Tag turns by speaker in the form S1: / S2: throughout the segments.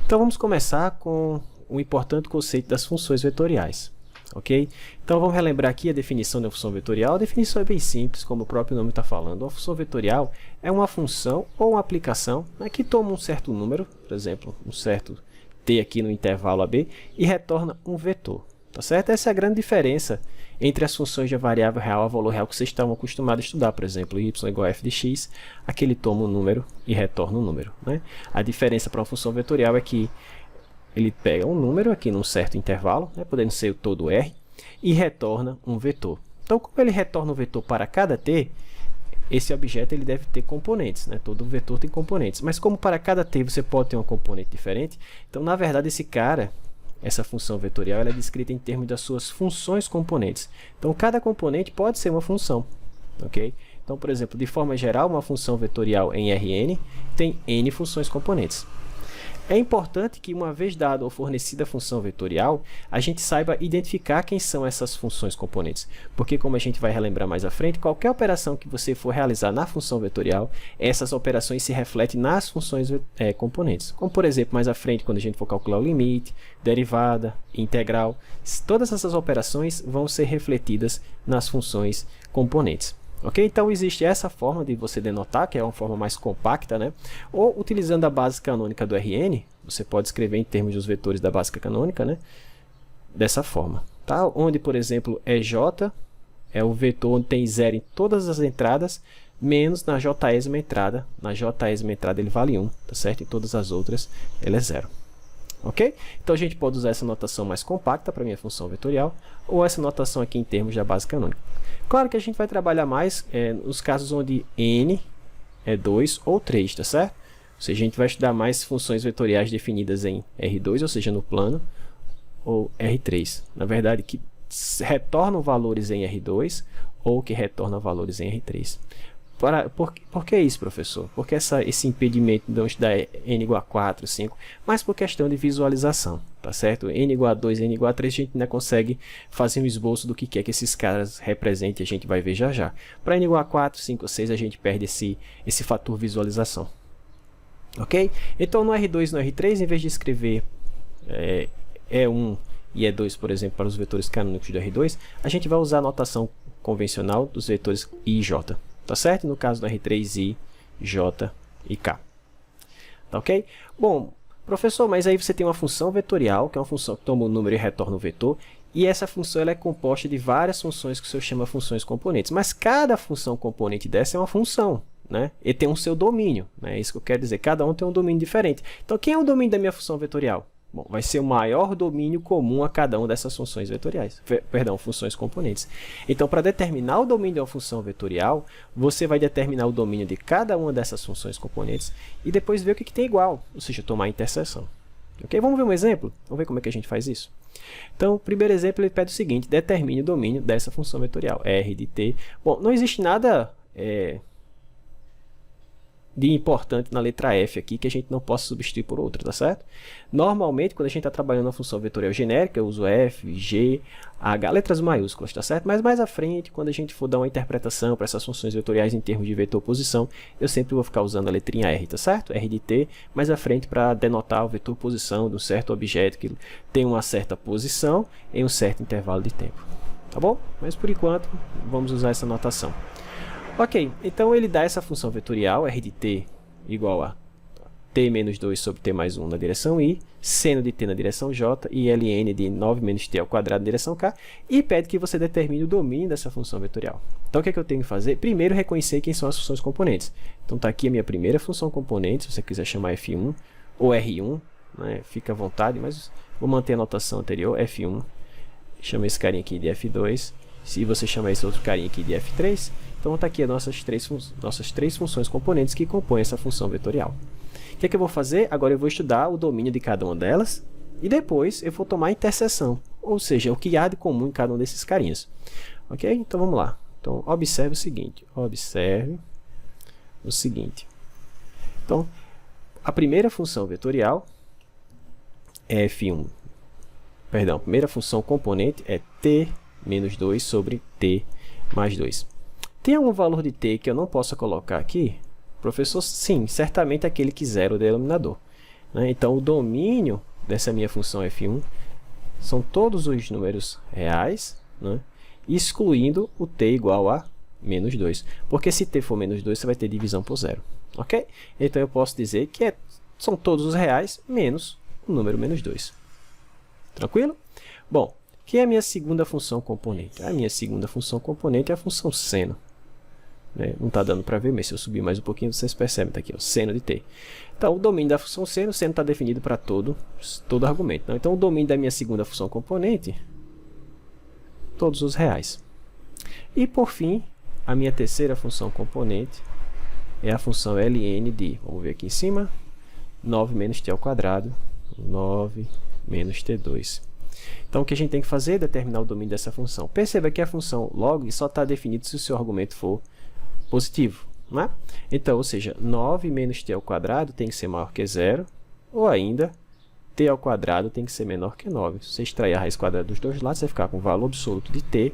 S1: Então vamos começar com o importante conceito das funções vetoriais. Ok? Então vamos relembrar aqui a definição da função vetorial. A definição é bem simples, como o próprio nome está falando. Uma função vetorial é uma função ou uma aplicação, né, que toma um certo número, por exemplo, um certo t aqui no intervalo AB, e retorna um vetor. Tá certo? Essa é a grande diferença entre as funções de variável real a valor real que vocês estavam acostumados a estudar. Por exemplo, y igual a f de x, aqui ele toma um número e retorna um número. Né? A diferença para uma função vetorial é que ele pega um número aqui num certo intervalo, né, podendo ser todo r, e retorna um vetor. Então, como ele retorna um vetor para cada t, esse objeto ele deve ter componentes. Né? Todo vetor tem componentes. Mas como para cada t você pode ter uma componente diferente, então, na verdade, essa função vetorial ela é descrita em termos das suas funções componentes. Então, cada componente pode ser uma função. Okay? Então, por exemplo, de forma geral, uma função vetorial em Rn tem n funções componentes. É importante que, uma vez dada ou fornecida a função vetorial, a gente saiba identificar quem são essas funções componentes. Porque, como a gente vai relembrar mais à frente, qualquer operação que você for realizar na função vetorial, essas operações se refletem nas funções componentes. Como, por exemplo, mais à frente, quando a gente for calcular o limite, derivada, integral, todas essas operações vão ser refletidas nas funções componentes. Ok? Então, existe essa forma de você denotar, que é uma forma mais compacta, né? Ou, utilizando a base canônica do Rn, você pode escrever em termos dos vetores da base canônica, né? Dessa forma. Tá? Onde, por exemplo, EJ é o vetor onde tem zero em todas as entradas, menos na jésima entrada. Na jésima entrada ele vale 1, tá certo? Em todas as outras ele é 0. Ok? Então, a gente pode usar essa notação mais compacta para a minha função vetorial, ou essa notação aqui em termos da base canônica. Claro que a gente vai trabalhar mais nos casos onde n é 2 ou 3, tá certo? Ou seja, a gente vai estudar mais funções vetoriais definidas em R2, ou seja, no plano, ou R3. Na verdade, que retornam valores em R2 ou que retornam valores em R3. Por que isso, professor? Porque esse impedimento de não estudar n igual a 4, 5, mas por questão de visualização, tá certo? N igual a 2, n igual a 3, a gente ainda consegue fazer um esboço do que é que esses caras representem, a gente vai ver já já. Para n igual a 4, 5, 6, a gente perde esse fator visualização. Ok? Então, no R2 e no R3, em vez de escrever E1 e E2, por exemplo, para os vetores canônicos do R2, a gente vai usar a notação convencional dos vetores I e J. Tá certo? No caso do R3, I, J e K. Tá ok? Bom, professor, mas aí você tem uma função vetorial, que é uma função que toma um número e retorna um vetor, e essa função ela é composta de várias funções que o senhor chama funções componentes. Mas cada função componente dessa é uma função, né? E tem um seu domínio, né? É isso que eu quero dizer. Cada um tem um domínio diferente. Então, quem é o domínio da minha função vetorial? Bom, vai ser o maior domínio comum a cada uma dessas funções vetoriais. Perdão, funções componentes. Então, para determinar o domínio de uma função vetorial, você vai determinar o domínio de cada uma dessas funções componentes e depois ver o que tem igual, ou seja, tomar a interseção. Ok? Vamos ver um exemplo? Vamos ver como é que a gente faz isso? Então, o primeiro exemplo ele pede o seguinte: determine o domínio dessa função vetorial, R de t. Bom, não existe nada de importante na letra f aqui que a gente não possa substituir por outra, tá certo? Normalmente, quando a gente está trabalhando uma função vetorial genérica, eu uso f, g, h, letras maiúsculas, tá certo? Mas mais à frente, quando a gente for dar uma interpretação para essas funções vetoriais em termos de vetor posição, eu sempre vou ficar usando a letrinha r, tá certo? R de t, mais à frente para denotar o vetor posição de um certo objeto que tem uma certa posição em um certo intervalo de tempo, tá bom? Mas por enquanto, vamos usar essa notação. Ok, então ele dá essa função vetorial, r de t igual a t menos 2 sobre t mais 1 na direção i, seno de t na direção j e ln de 9 menos t ao quadrado na direção k, e pede que você determine o domínio dessa função vetorial. Então, o que é que eu tenho que fazer? Primeiro, reconhecer quem são as funções componentes. Então, está aqui a minha primeira função componente, se você quiser chamar f1 ou r1, né, fica à vontade, mas vou manter a notação anterior, f1, chama esse carinha aqui de f2, se você chamar esse outro carinha aqui de f3, então está aqui as nossas três funções componentes que compõem essa função vetorial. O que é que eu vou fazer? Agora eu vou estudar o domínio de cada uma delas e depois eu vou tomar a interseção, ou seja, o que há de comum em cada um desses carinhas. Ok? Então vamos lá. Então observe o seguinte. Então, a primeira função vetorial é f1. Perdão, a primeira função componente é t menos 2 sobre t mais 2. Tem algum valor de t que eu não possa colocar aqui? Professor, sim, certamente aquele que zera o denominador. né? Então, o domínio dessa minha função f1 são todos os números reais, né? Excluindo o t igual a menos 2. Porque se t for menos 2, você vai ter divisão por zero. Ok? Então, eu posso dizer que são todos os reais menos o número menos 2. Tranquilo? Bom, que é a minha segunda função componente? A minha segunda função componente é a função seno. Né? Não está dando para ver, mas se eu subir mais um pouquinho, vocês percebem, está aqui, ó, seno de t. Então, o domínio da função seno está definido para todo argumento. Não? Então, o domínio da minha segunda função componente, todos os reais. E, por fim, a minha terceira função componente é a função ln de, vamos ver aqui em cima, 9 menos t ao quadrado, 9 menos t2. Então, o que a gente tem que fazer é determinar o domínio dessa função. Perceba que a função log só está definida se o seu argumento for positivo. Não é? Então, ou seja, 9 menos t ao quadrado tem que ser maior que 0, ou ainda, t ao quadrado tem que ser menor que 9. Se você extrair a raiz quadrada dos dois lados, você vai ficar com o valor absoluto de t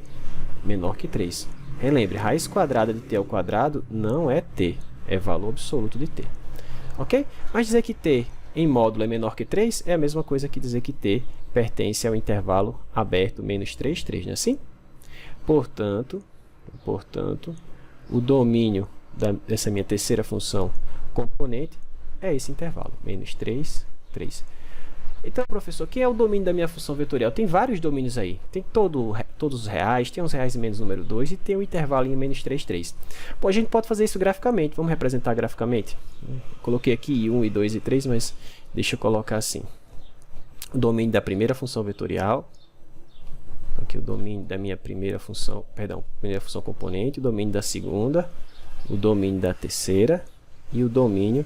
S1: menor que 3. Relembre, raiz quadrada de t ao quadrado não é t, é valor absoluto de t. Ok? Mas dizer que t em módulo é menor que 3 é a mesma coisa que dizer que t pertence ao intervalo aberto menos 3, 3, não é assim? Portanto, o domínio dessa minha terceira função componente é esse intervalo, menos 3, 3. Então, professor, que é o domínio da minha função vetorial? Tem vários domínios aí. Tem todos os reais, tem os reais e menos número 2 e tem o intervalo em menos 3, 3. Bom, a gente pode fazer isso graficamente. Vamos representar graficamente? Coloquei aqui 1, 2 e 3, mas deixa eu colocar assim. O domínio da primeira função vetorial. Aqui o domínio da minha primeira função componente, o domínio da segunda, o domínio da terceira e o domínio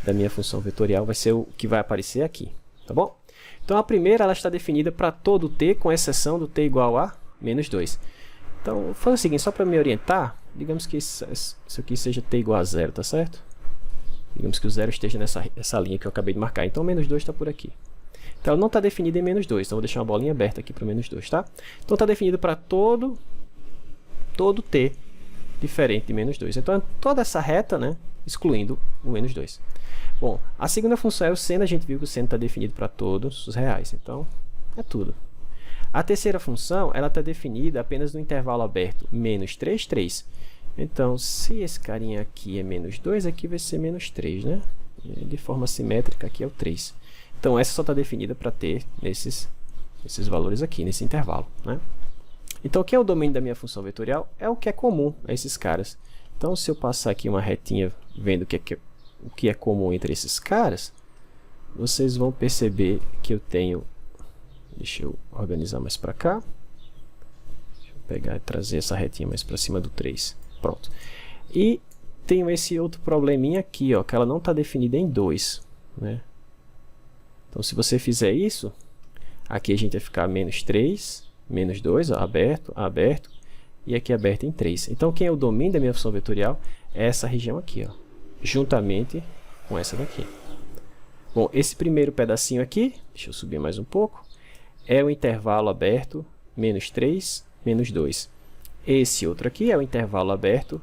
S1: da minha função vetorial vai ser o que vai aparecer aqui, tá bom? Então, a primeira ela está definida para todo t, com exceção do t igual a menos 2. Então, vou fazer o seguinte, só para me orientar, digamos que isso aqui seja t igual a 0, tá certo? Digamos que o 0 esteja nessa linha que eu acabei de marcar. Então, menos 2 está por aqui. Então, ela não está definida em menos 2, então vou deixar uma bolinha aberta aqui para o menos 2, tá? Então, está definido para todo t diferente de menos 2. Então, toda essa reta, né, excluindo o menos 2. Bom, a segunda função é o seno. A gente viu que o seno está definido para todos os reais. Então, é tudo. A terceira função, ela está definida apenas no intervalo aberto menos 3, 3. Então, se esse carinha aqui é menos 2, aqui vai ser menos 3, né? E de forma simétrica, aqui é o 3. Então, essa só está definida para ter esses valores aqui, nesse intervalo, né? Então, o que é o domínio da minha função vetorial? É o que é comum a esses caras. Então, se eu passar aqui uma retinha vendo o que é comum entre esses caras, vocês vão perceber que eu tenho... Deixa eu organizar mais para cá. Deixa eu pegar e trazer essa retinha mais para cima do 3. Pronto. E tenho esse outro probleminha aqui, ó, que ela não está definida em 2, né? Então, se você fizer isso, aqui a gente vai ficar menos 3, menos 2, ó, aberto, aberto, e aqui aberto em 3. Então, quem é o domínio da minha função vetorial é essa região aqui, ó, juntamente com essa daqui. Bom, esse primeiro pedacinho aqui, deixa eu subir mais um pouco, é o intervalo aberto menos 3, menos 2. Esse outro aqui é o intervalo aberto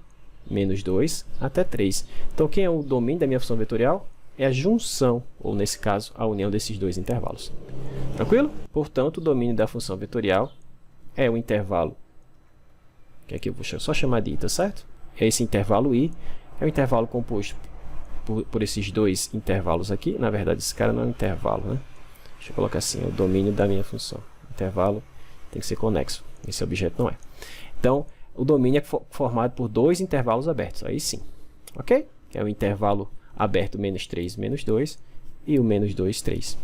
S1: menos 2 até 3. Então, quem é o domínio da minha função vetorial? É a junção, ou nesse caso, a união desses dois intervalos. Tranquilo? Portanto, o domínio da função vetorial é o intervalo, que aqui eu vou só chamar de i, tá certo? É esse intervalo i, é o intervalo composto por esses dois intervalos aqui. Na verdade, esse cara não é um intervalo, né? Deixa eu colocar assim, é o domínio da minha função. Intervalo tem que ser conexo, esse objeto não é. Então, o domínio é formado por dois intervalos abertos, aí sim, ok? Que é o intervalo aberto menos 3, menos 2 e o menos 2, 3.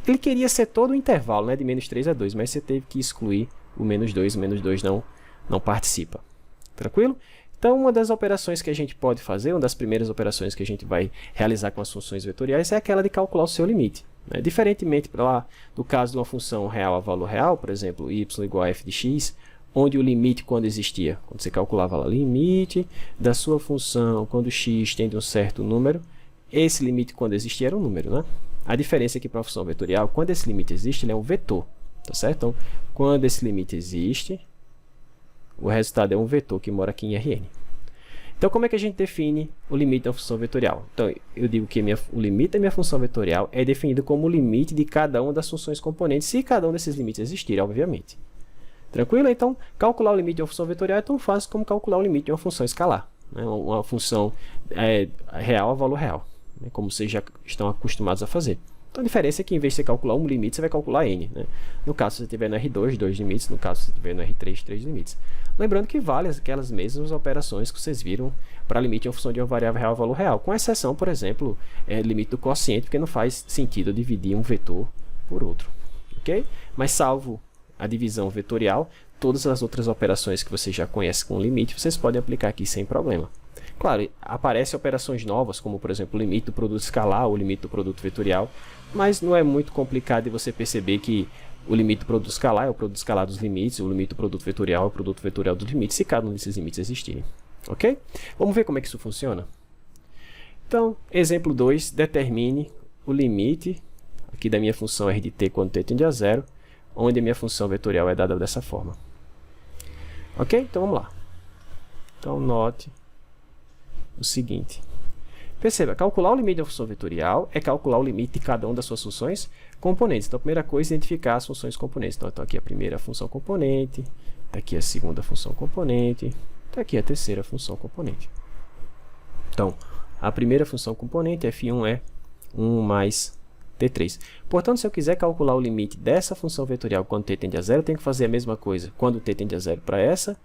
S1: Ele queria ser todo o intervalo, né, de menos 3 a 2, mas você teve que excluir o menos 2 não participa. Tranquilo? Então, uma das operações que a gente pode fazer, uma das primeiras operações que a gente vai realizar com as funções vetoriais é aquela de calcular o seu limite. Né? Diferentemente lá do caso de uma função real a valor real, por exemplo, y igual a f de x, onde o limite quando existia, quando você calculava lá, limite da sua função quando x tende a um certo número, esse limite quando existia era um número, né? A diferença aqui para a função vetorial, quando esse limite existe, ele é um vetor, tá certo? Então, quando esse limite existe, o resultado é um vetor que mora aqui em Rn. Então, como é que a gente define o limite da função vetorial? Então, eu digo que o limite da minha função vetorial é definido como o limite de cada uma das funções componentes, se cada um desses limites existir, obviamente. Tranquilo? Então, calcular o limite de uma função vetorial é tão fácil como calcular o limite de uma função escalar, né? Uma função real a valor real, né? Como vocês já estão acostumados a fazer. Então, a diferença é que, em vez de você calcular um limite, você vai calcular n, né? No caso, se você tiver no R2, 2 limites. No caso, se você tiver no R3, 3 limites. Lembrando que vale aquelas mesmas operações que vocês viram para limite de uma função de uma variável real a valor real. Com exceção, por exemplo, limite do quociente, porque não faz sentido dividir um vetor por outro. Ok? Mas, salvo a divisão vetorial, todas as outras operações que você já conhece com limite, vocês podem aplicar aqui sem problema. Claro, aparecem operações novas, como por exemplo o limite do produto escalar ou o limite do produto vetorial, mas não é muito complicado de você perceber que o limite do produto escalar é o produto escalar dos limites, o limite do produto vetorial é o produto vetorial dos limites, se cada um desses limites existirem. Ok? Vamos ver como é que isso funciona? Então, exemplo 2, determine o limite aqui da minha função r de t quando t tende a zero, onde a minha função vetorial é dada dessa forma. Ok? Então vamos lá. Então note o seguinte. Perceba, calcular o limite da função vetorial é calcular o limite de cada uma das suas funções componentes. Então a primeira coisa é identificar as funções componentes. Então aqui a primeira função componente, está aqui a segunda função componente, está aqui a terceira função componente. Então a primeira função componente, f1, é 1 mais t3. Portanto, se eu quiser calcular o limite dessa função vetorial quando t tende a zero, eu tenho que fazer a mesma coisa quando t tende a zero para essa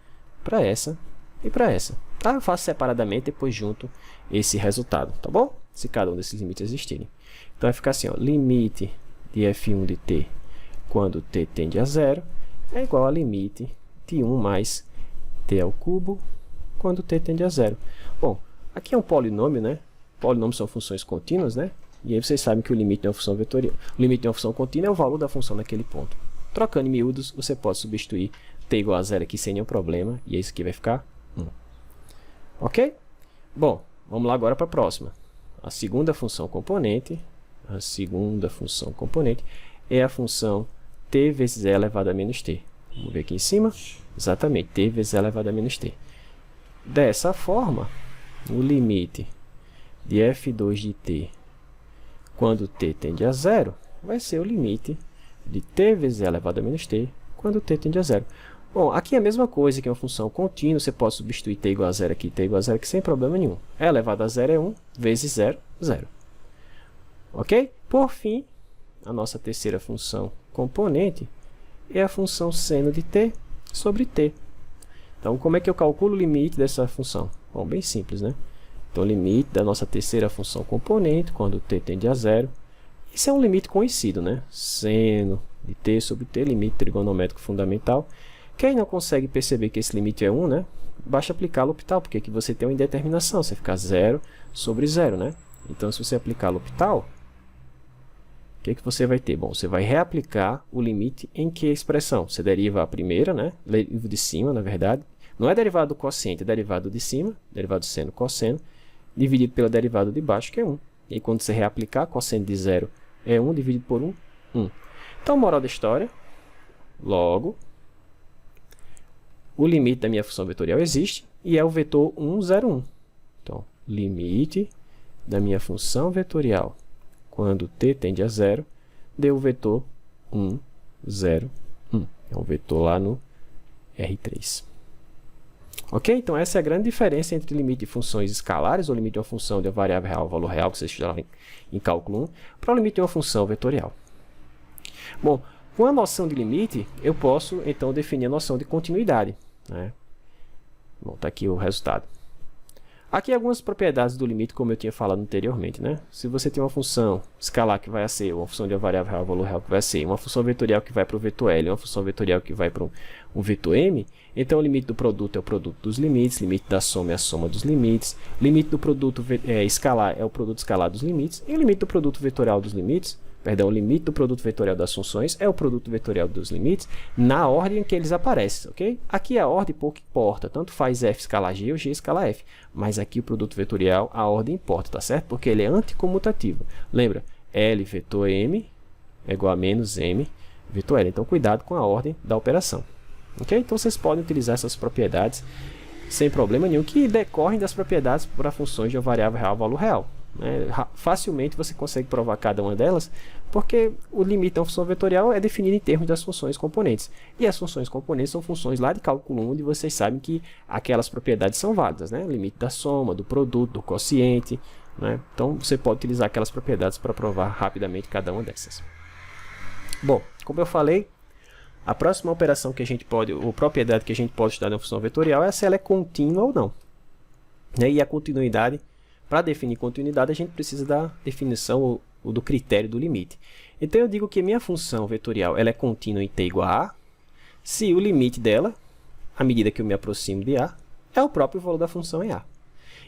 S1: e para essa. Tá? Eu faço separadamente, depois junto esse resultado, tá bom? Se cada um desses limites existirem. Então vai ficar assim, ó, limite de f1 de t quando t tende a zero é igual a limite de 1 mais t ao cubo quando t tende a zero. Bom, aqui é um polinômio, né? Polinômios são funções contínuas, né? E aí vocês sabem que o limite de uma função vetorial, o limite de uma função contínua é o valor da função naquele ponto. Trocando em miúdos, você pode substituir t igual a zero aqui sem nenhum problema, e isso aqui vai ficar 1. Ok? Bom, vamos lá agora para a próxima. A segunda função componente é a função t vezes e elevado a menos t. Vamos ver aqui em cima. Exatamente, t vezes e elevado a menos t. Dessa forma, o limite de f2 de t quando t tende a zero vai ser o limite de t vezes e elevado a menos t quando t tende a zero. Bom, aqui é a mesma coisa que uma função contínua, você pode substituir t igual a zero aqui, t igual a zero aqui, sem problema nenhum. E elevado a zero é 1 vezes 0, 0. Ok? Por fim, a nossa terceira função componente é a função seno de t sobre t. Então, como é que eu calculo o limite dessa função? Bom, bem simples, né? Então, o limite da nossa terceira função componente, quando t tende a zero, isso é um limite conhecido, né? Seno de t sobre t, limite trigonométrico fundamental. Quem não consegue perceber que esse limite é 1, né? Basta aplicar L'Hopital, porque aqui você tem uma indeterminação, você fica 0 sobre 0, né? Então, se você aplicar L'Hopital, o que você vai ter? Bom, você vai reaplicar o limite em que expressão? Você deriva a primeira, né? Deriva de cima, na verdade. Não é derivado do quociente, é derivado de cima, derivado seno, cosseno, dividido pela derivada de baixo, que é 1. E aí, quando você reaplicar, cosseno de 0 é 1, dividido por 1, 1. Então, moral da história, logo, o limite da minha função vetorial existe e é o vetor 1, 0, 1. Então, limite da minha função vetorial quando t tende a 0 deu o vetor 1, 0, 1. É um vetor lá no R3. Ok? Então, essa é a grande diferença entre limite de funções escalares, ou limite de uma função de uma variável real ou valor real, que vocês estudaram em cálculo 1, para o limite de uma função vetorial. Bom, com a noção de limite, eu posso, então, definir a noção de continuidade, né? Bom, está aqui o resultado. Aqui algumas propriedades do limite, como eu tinha falado anteriormente, né? Se você tem uma função escalar que vai a ser, uma função de uma variável real, valor real que vai a ser, uma função vetorial que vai para o vetor L, uma função vetorial que vai para um vetor M, então o limite do produto é o produto dos limites, limite da soma é a soma dos limites, limite do produto escalar é o produto escalar dos limites, e o limite do produto vetorial dos limites, o limite do produto vetorial das funções é o produto vetorial dos limites na ordem em que eles aparecem, ok? Aqui a ordem pouco importa, tanto faz f escalar g ou g escalar f, mas aqui o produto vetorial, a ordem importa, tá certo? Porque ele é anticomutativo. Lembra, L vetor M é igual a menos M vetor L, então cuidado com a ordem da operação, ok? Então vocês podem utilizar essas propriedades sem problema nenhum, que decorrem das propriedades para funções de uma variável real valor real. Facilmente você consegue provar cada uma delas, porque o limite da função vetorial é definido em termos das funções componentes. E as funções componentes são funções lá de cálculo 1, onde vocês sabem que aquelas propriedades são válidas, né? O limite da soma, do produto, do quociente, né? Então você pode utilizar aquelas propriedades para provar rapidamente cada uma dessas. Bom, como eu falei, a próxima operação que a gente pode, ou propriedade que a gente pode estudar na função vetorial é se ela é contínua ou não. E a continuidade, para definir continuidade, a gente precisa da definição ou do critério do limite. Então eu digo que minha função vetorial ela é contínua em t igual a a, se o limite dela, à medida que eu me aproximo de a, é o próprio valor da função em a.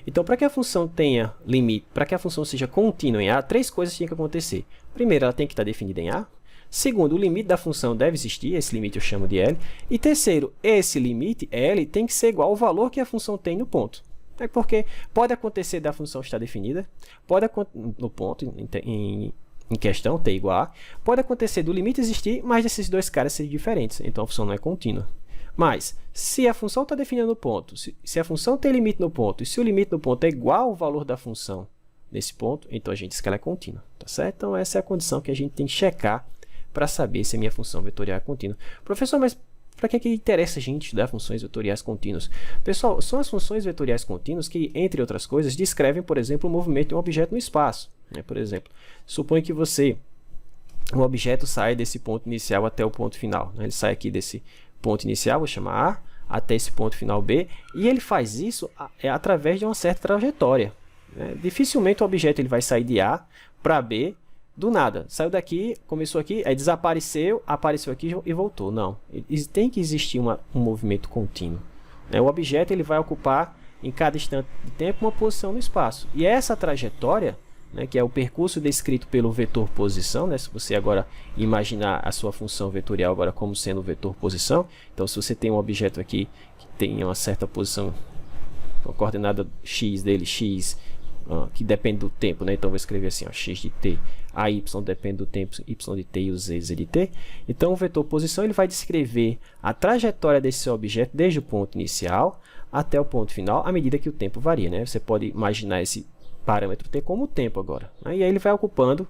S1: Então, para que a função tenha limite, para que a função seja contínua em a, três coisas têm que acontecer. Primeiro, ela tem que estar definida em a. Segundo, o limite da função deve existir, esse limite eu chamo de L. E terceiro, esse limite, L, tem que ser igual ao valor que a função tem no ponto. É porque pode acontecer da função estar definida, pode no ponto em questão, t igual a, pode acontecer do limite existir, mas esses dois caras serem diferentes, então a função não é contínua. Mas, se a função está definida no ponto, se a função tem limite no ponto, e se o limite no ponto é igual ao valor da função nesse ponto, então a gente diz que ela é contínua, tá certo? Então essa é a condição que a gente tem que checar para saber se a minha função vetorial é contínua. Professor, mas para que interessa a gente estudar funções vetoriais contínuas? Pessoal, são as funções vetoriais contínuas que, entre outras coisas, descrevem, por exemplo, o movimento de um objeto no espaço. Por exemplo, suponha que um objeto sai desse ponto inicial até o ponto final. Ele sai aqui desse ponto inicial, vou chamar A, até esse ponto final B, e ele faz isso através de uma certa trajetória. Dificilmente o objeto ele vai sair de A para B do nada. Saiu daqui, começou aqui, aí desapareceu, apareceu aqui e voltou. Não. Tem que existir um movimento contínuo. O objeto ele vai ocupar em cada instante de tempo uma posição no espaço. E essa trajetória, que é o percurso descrito pelo vetor posição, se você agora imaginar a sua função vetorial agora como sendo o vetor posição, então se você tem um objeto aqui que tem uma certa posição, uma coordenada x dele, x, que depende do tempo, então vou escrever assim, x de t, a y depende do tempo, y de t e o z de t. Então o vetor posição ele vai descrever a trajetória desse objeto desde o ponto inicial até o ponto final, à medida que o tempo varia. Você pode imaginar esse parâmetro t como o tempo agora. E aí ele vai ocupando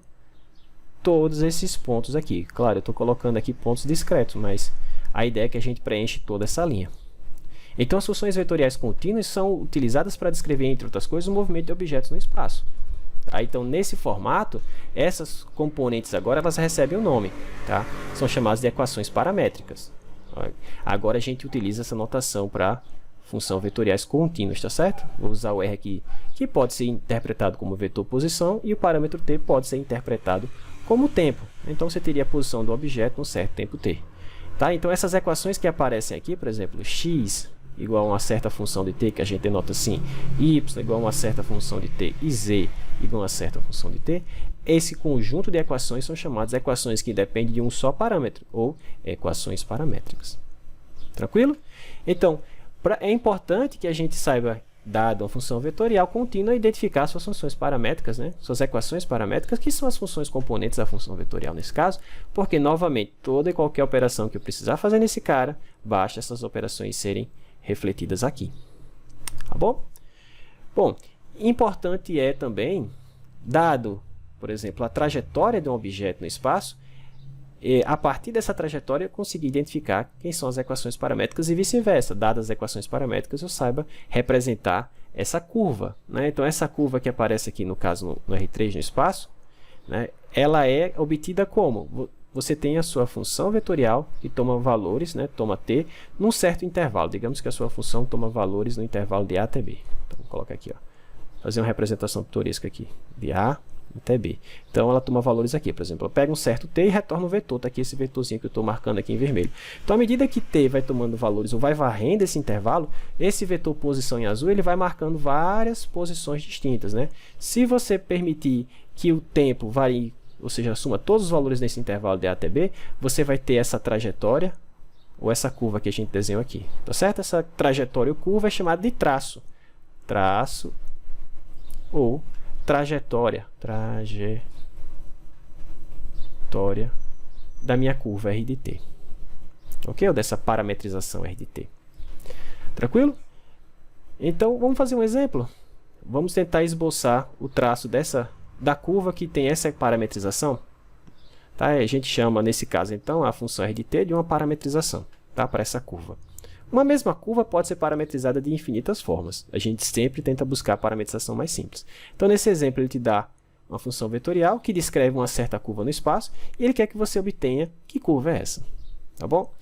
S1: todos esses pontos aqui. Claro, eu estou colocando aqui pontos discretos, mas a ideia é que a gente preenche toda essa linha. Então, as funções vetoriais contínuas são utilizadas para descrever, entre outras coisas, o movimento de objetos no espaço. Então, nesse formato, essas componentes agora elas recebem um nome. São chamadas de equações paramétricas. Agora, a gente utiliza essa notação para funções vetoriais contínuas, tá certo? Vou usar o R aqui, que pode ser interpretado como vetor posição, e o parâmetro t pode ser interpretado como tempo. Então, você teria a posição do objeto num certo tempo t. Então, essas equações que aparecem aqui, por exemplo, x igual a uma certa função de t, que a gente denota assim, y igual a uma certa função de t e z igual a uma certa função de t, esse conjunto de equações são chamadas equações que dependem de um só parâmetro, ou equações paramétricas. Tranquilo? Então, é importante que a gente saiba, dado uma função vetorial contínua, identificar suas funções paramétricas, suas equações paramétricas, que são as funções componentes da função vetorial nesse caso, porque, novamente, toda e qualquer operação que eu precisar fazer nesse cara, basta essas operações serem refletidas aqui. Tá bom? Bom, importante é também, dado, por exemplo, a trajetória de um objeto no espaço, a partir dessa trajetória eu conseguir identificar quem são as equações paramétricas e vice-versa. Dadas as equações paramétricas, eu saiba representar essa curva. Então, essa curva que aparece aqui, no caso, no R3 no espaço, ela é obtida como? Você tem a sua função vetorial que toma valores, toma t, num certo intervalo. Digamos que a sua função toma valores no intervalo de a até b. Então, vou colocar aqui, fazer uma representação pitoresca aqui, de a até b. Então, ela toma valores aqui, por exemplo, eu pego um certo t e retorno um vetor, está aqui esse vetorzinho que eu estou marcando aqui em vermelho. Então, à medida que t vai tomando valores ou vai varrendo esse intervalo, esse vetor posição em azul, ele vai marcando várias posições distintas. Se você permitir que o tempo varie, ou seja, suma todos os valores nesse intervalo de a até b, você vai ter essa trajetória, ou essa curva que a gente desenhou aqui. Tá certo? Essa trajetória ou curva é chamada de traço. Traço ou trajetória da minha curva R de t. Ok? Ou dessa parametrização R de t. Tranquilo? Então, vamos fazer um exemplo. Vamos tentar esboçar o traço da curva que tem essa parametrização. Tá? A gente chama, nesse caso, então, a função r de t de uma parametrização, tá? Para essa curva. Uma mesma curva pode ser parametrizada de infinitas formas. A gente sempre tenta buscar a parametrização mais simples. Então, nesse exemplo, ele te dá uma função vetorial que descreve uma certa curva no espaço e ele quer que você obtenha que curva é essa. Tá bom?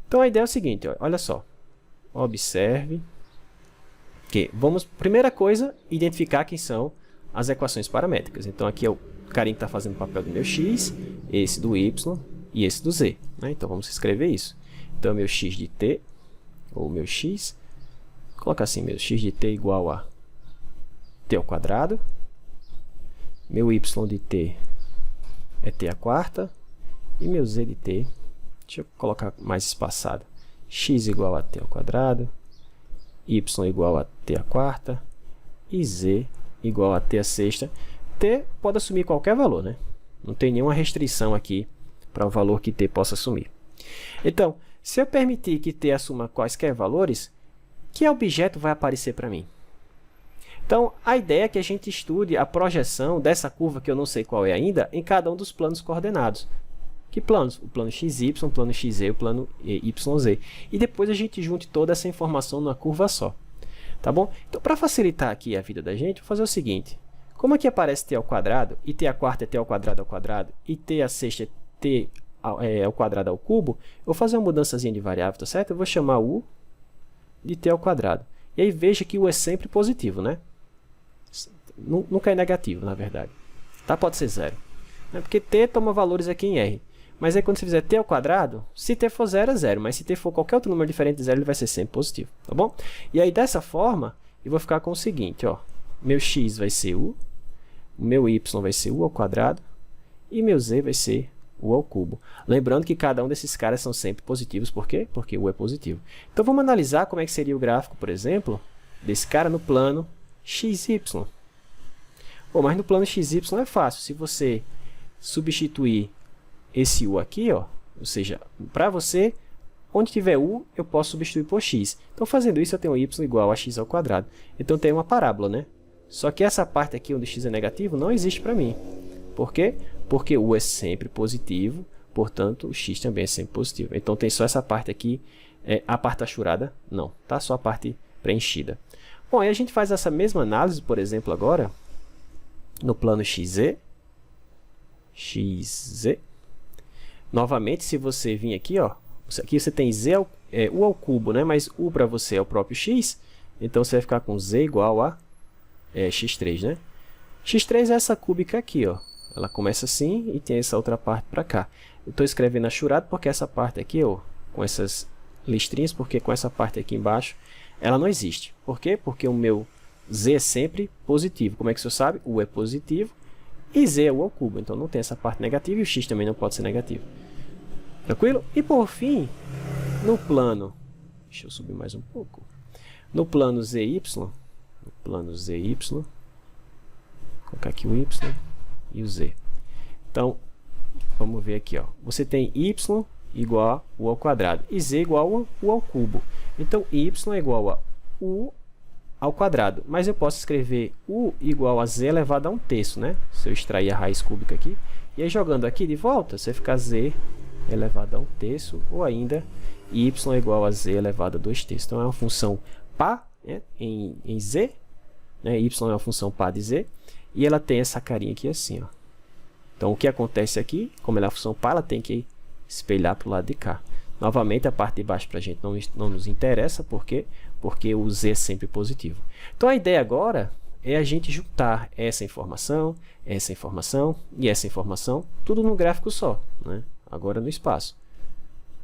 S1: Então, a ideia é o seguinte, ó, olha só. Observe que vamos, primeira coisa, identificar quem são as equações paramétricas. Então, aqui é o carinha que está fazendo o papel do meu x, esse do y e esse do z. Né? Então, vamos escrever isso. Então, meu x de t, ou meu x, coloca assim, meu x de t igual a t ao quadrado, meu y de t é t à quarta, e meu z de t, deixa eu colocar mais espaçado, x igual a t ao quadrado, y igual a t à quarta, e z igual a t à sexta. T pode assumir qualquer valor, né? Não tem nenhuma restrição aqui para o valor que t possa assumir. Então, se eu permitir que t assuma quaisquer valores, que objeto vai aparecer para mim? Então, a ideia é que a gente estude a projeção dessa curva, que eu não sei qual é ainda, em cada um dos planos coordenados. Que planos? O plano XY, o plano XZ, o plano YZ. E depois a gente junte toda essa informação numa curva só. Tá bom? Então, para facilitar aqui a vida da gente, vou fazer o seguinte. Como aqui aparece t ao quadrado, e t à quarta é t ao quadrado, e t à sexta é t ao quadrado ao cubo, eu vou fazer uma mudançazinha de variável, tá certo? Eu vou chamar u de t ao quadrado. E aí veja que u é sempre positivo, né? Nunca é negativo, na verdade. Tá? Pode ser zero. Porque t toma valores aqui em r. Mas aí quando você fizer t ao quadrado, se t for zero, é zero. Mas se t for qualquer outro número diferente de zero, ele vai ser sempre positivo. Tá bom? E aí dessa forma, eu vou ficar com o seguinte, ó. Meu x vai ser u, o meu y vai ser u ao quadrado, e meu z vai ser u ao cubo. Lembrando que cada um desses caras são sempre positivos. Por quê? Porque u é positivo. Então vamos analisar como é que seria o gráfico, por exemplo, desse cara no plano XY. Bom, mas no plano XY é fácil. Se você substituir esse u aqui, ó, ou seja, para você, onde tiver u, eu posso substituir por x. Então, fazendo isso, eu tenho y igual a x ao quadrado. Então, tem uma parábola, né? Só que essa parte aqui, onde x é negativo, não existe para mim. Por quê? Porque u é sempre positivo, portanto, o x também é sempre positivo. Então, tem só essa parte aqui, a parte achurada, não, tá? Só a parte preenchida. Bom, aí a gente faz essa mesma análise, por exemplo, agora, no plano XZ. Novamente, se você vir aqui, ó, aqui você tem u ao cubo, né? Mas u para você é o próprio x, então você vai ficar com z igual a x3, né? x3 é essa cúbica aqui, ó. Ela começa assim e tem essa outra parte para cá. Eu estou escrevendo achurado porque essa parte aqui, ó, com essas listrinhas, porque com essa parte aqui embaixo, ela não existe. Por quê? Porque o meu z é sempre positivo. Como é que você sabe? U é positivo e z é u ao cubo. Então, não tem essa parte negativa e o x também não pode ser negativo. Tranquilo? E, por fim, no plano... Deixa eu subir mais um pouco. No plano ZY, vou colocar aqui o y e o z. Então, vamos ver aqui, ó. Você tem y igual a u ao quadrado e z igual a u ao cubo. Então, y é igual a u ao quadrado. Mas eu posso escrever u igual a z elevado a 1/3, né? Se eu extrair a raiz cúbica aqui. E aí, jogando aqui de volta, você fica z elevado a 1/3, ou ainda y é igual a z elevado a 2/3. Então, é uma função pá, né, em z, né? Y é uma função pá de z, e ela tem essa carinha aqui assim, ó. Então, o que acontece aqui, como ela é uma função pá, ela tem que espelhar para o lado de cá. Novamente, a parte de baixo para a gente não nos interessa, por quê? Porque o z é sempre positivo. Então, a ideia agora é a gente juntar essa informação e essa informação, tudo num gráfico só, né? Agora no espaço.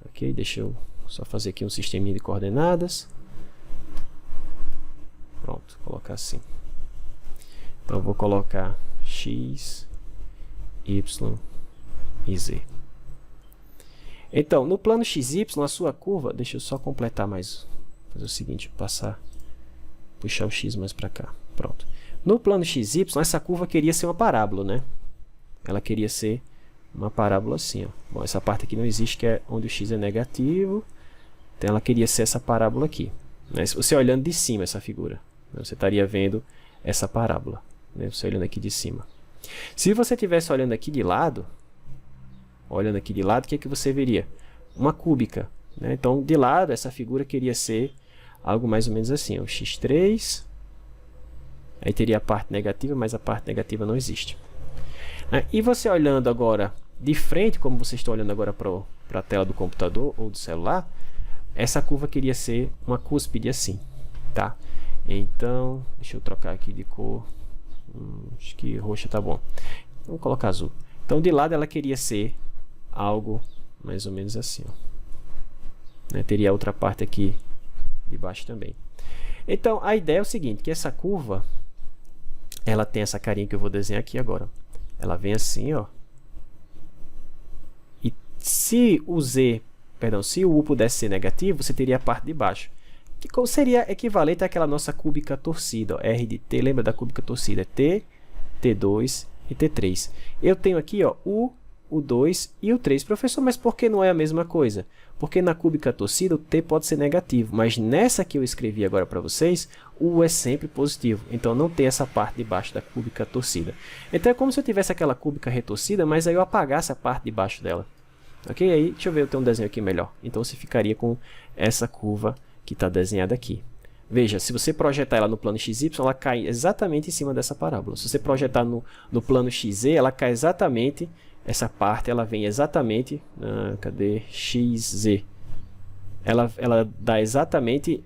S1: Ok? Deixa eu só fazer aqui um sisteminha de coordenadas. Pronto, vou colocar assim. Então, eu vou colocar x, y e z. Então, no plano XY, a sua curva... Deixa eu só completar mais... Fazer o seguinte, puxar o x mais para cá. Pronto. No plano XY, essa curva queria ser uma parábola, né? Ela queria ser uma parábola assim, ó. Bom, essa parte aqui não existe, que é onde o x é negativo. Então, ela queria ser essa parábola aqui. né? Se você olhando de cima essa figura, né? Você estaria vendo essa parábola, né? Você olhando aqui de cima. Se você estivesse olhando aqui de lado, o que é que você veria? Uma cúbica, né? Então, de lado, essa figura queria ser algo mais ou menos assim, ó, x3, aí teria a parte negativa, mas a parte negativa não existe. E você olhando agora de frente, como vocês estão olhando agora para a tela do computador ou do celular, essa curva queria ser uma cúspide assim, tá? Então, deixa eu trocar aqui de cor, acho que roxa tá bom. Vamos colocar azul. Então, de lado ela queria ser algo mais ou menos assim, ó. Né? Teria outra parte aqui de baixo também. Então, a ideia é o seguinte, que essa curva, ela tem essa carinha que eu vou desenhar aqui agora. Ela vem assim, ó. E se o U pudesse ser negativo, você teria a parte de baixo, que seria equivalente àquela nossa cúbica torcida, ó, R de T, lembra da cúbica torcida? É T, T2 e T3. Eu tenho aqui, ó, o 2 e o 3. Professor, mas por que não é a mesma coisa? Porque na cúbica torcida o T pode ser negativo, mas nessa que eu escrevi agora para vocês, o U é sempre positivo. Então não tem essa parte de baixo da cúbica torcida. Então é como se eu tivesse aquela cúbica retorcida, mas aí eu apagasse a parte de baixo dela. Ok? Aí, deixa eu ver, eu tenho um desenho aqui melhor. Então você ficaria com essa curva que está desenhada aqui. Veja, se você projetar ela no plano XY, ela cai exatamente em cima dessa parábola. Se você projetar no plano XZ, ela cai exatamente, essa parte ela vem exatamente, cadê? XZ. Ela dá exatamente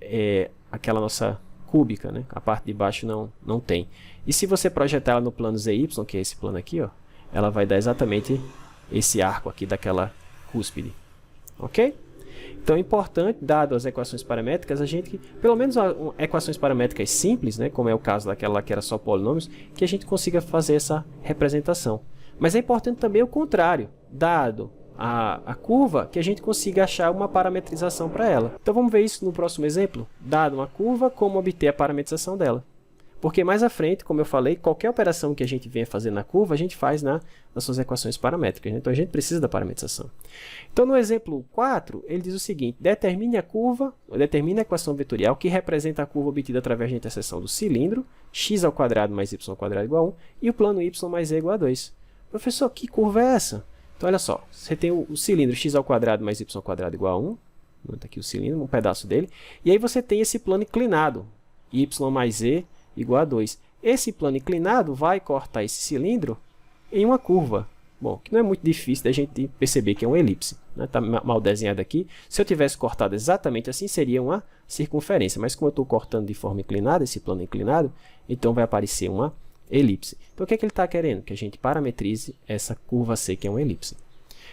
S1: aquela nossa cúbica, né? A parte de baixo não tem. E se você projetar ela no plano ZY, que é esse plano aqui, ó, ela vai dar exatamente esse arco aqui daquela cúspide. Ok? Então é importante, dado as equações paramétricas, a gente, pelo menos equações paramétricas simples, né, como é o caso daquela lá que era só polinômios, que a gente consiga fazer essa representação. Mas é importante também o contrário, dado a curva, que a gente consiga achar uma parametrização para ela. Então vamos ver isso no próximo exemplo, dado uma curva, como obter a parametrização dela. Porque mais à frente, como eu falei, qualquer operação que a gente venha fazer na curva, a gente faz nas suas equações paramétricas, né? Então a gente precisa da parametrização. Então no exemplo 4, ele diz o seguinte: determine a equação vetorial que representa a curva obtida através da interseção do cilindro, x² mais y² igual a 1, e o plano y mais e igual a 2. Professor, que curva é essa? Então olha só, você tem o cilindro x² mais y² igual a 1, está aqui o cilindro, um pedaço dele, e aí você tem esse plano inclinado, y mais e igual a 2. Esse plano inclinado vai cortar esse cilindro em uma curva. Bom, que não é muito difícil da gente perceber que é uma elipse. Está mal desenhado aqui. Se eu tivesse cortado exatamente assim, seria uma circunferência. Mas como eu estou cortando de forma inclinada, esse plano inclinado, então vai aparecer uma elipse. Então o que é que ele está querendo? Que a gente parametrize essa curva C, que é uma elipse.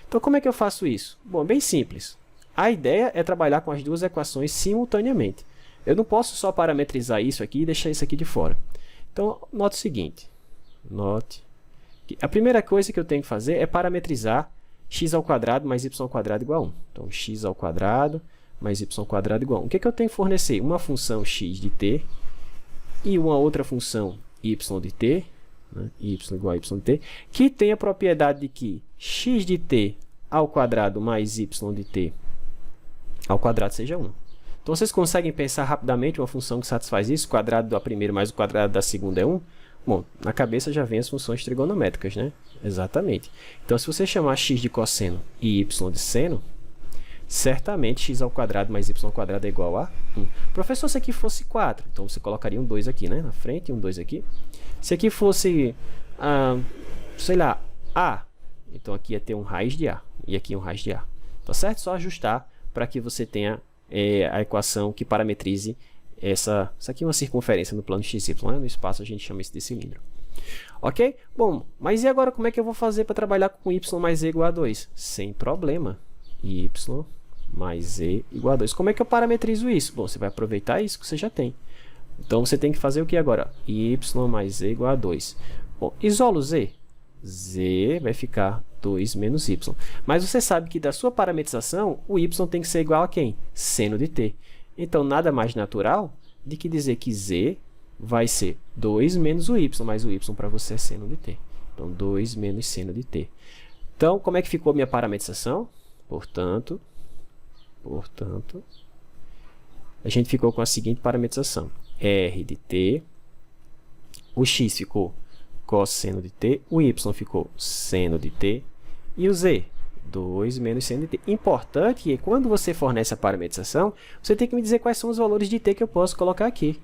S1: Então como é que eu faço isso? Bom, bem simples. A ideia é trabalhar com as duas equações simultaneamente. Eu não posso só parametrizar isso aqui e deixar isso aqui de fora. Então, note o seguinte. Note que a primeira coisa que eu tenho que fazer é parametrizar x² mais y² igual a 1. Então, x² mais y² igual a 1. O que é que eu tenho que fornecer? Uma função x de t e uma outra função y de t, né? Y igual a y de t, que tem a propriedade de que x de t ao quadrado mais y de t ao quadrado seja 1. Então, vocês conseguem pensar rapidamente uma função que satisfaz isso? O quadrado da primeira mais o quadrado da segunda é 1? Bom, na cabeça já vem as funções trigonométricas, né? Exatamente. Então, se você chamar x de cosseno e y de seno, certamente x² mais y² é igual a 1. Professor, se aqui fosse 4, então você colocaria um 2 aqui, né? Na frente e um 2 aqui. Se aqui fosse, sei lá, a, então aqui ia ter um raiz de a e aqui um raiz de a. Tá certo? Só ajustar para que você tenha a equação que parametrize isso aqui é uma circunferência no plano XY, né? No espaço a gente chama isso de cilindro. Ok? Bom, mas e agora como é que eu vou fazer para trabalhar com y mais e igual a 2? Sem problema. Y mais e igual a 2. Como é que eu parametrizo isso? Bom, você vai aproveitar isso que você já tem. Então você tem que fazer o que agora? Y mais e igual a 2. Bom, isolo z. Z vai ficar 2 menos y. Mas você sabe que da sua parametrização, o y tem que ser igual a quem? Seno de t. Então, nada mais natural de que dizer que z vai ser 2 menos o y, mas o y para você é seno de t. Então, 2 menos seno de t. Então, como é que ficou a minha parametrização? Portanto, a gente ficou com a seguinte parametrização. R de t, o x ficou cosseno de t, o y ficou seno de t, e o z, 2 menos seno de t. Importante que quando você fornece a parametrização, você tem que me dizer quais são os valores de t que eu posso colocar aqui.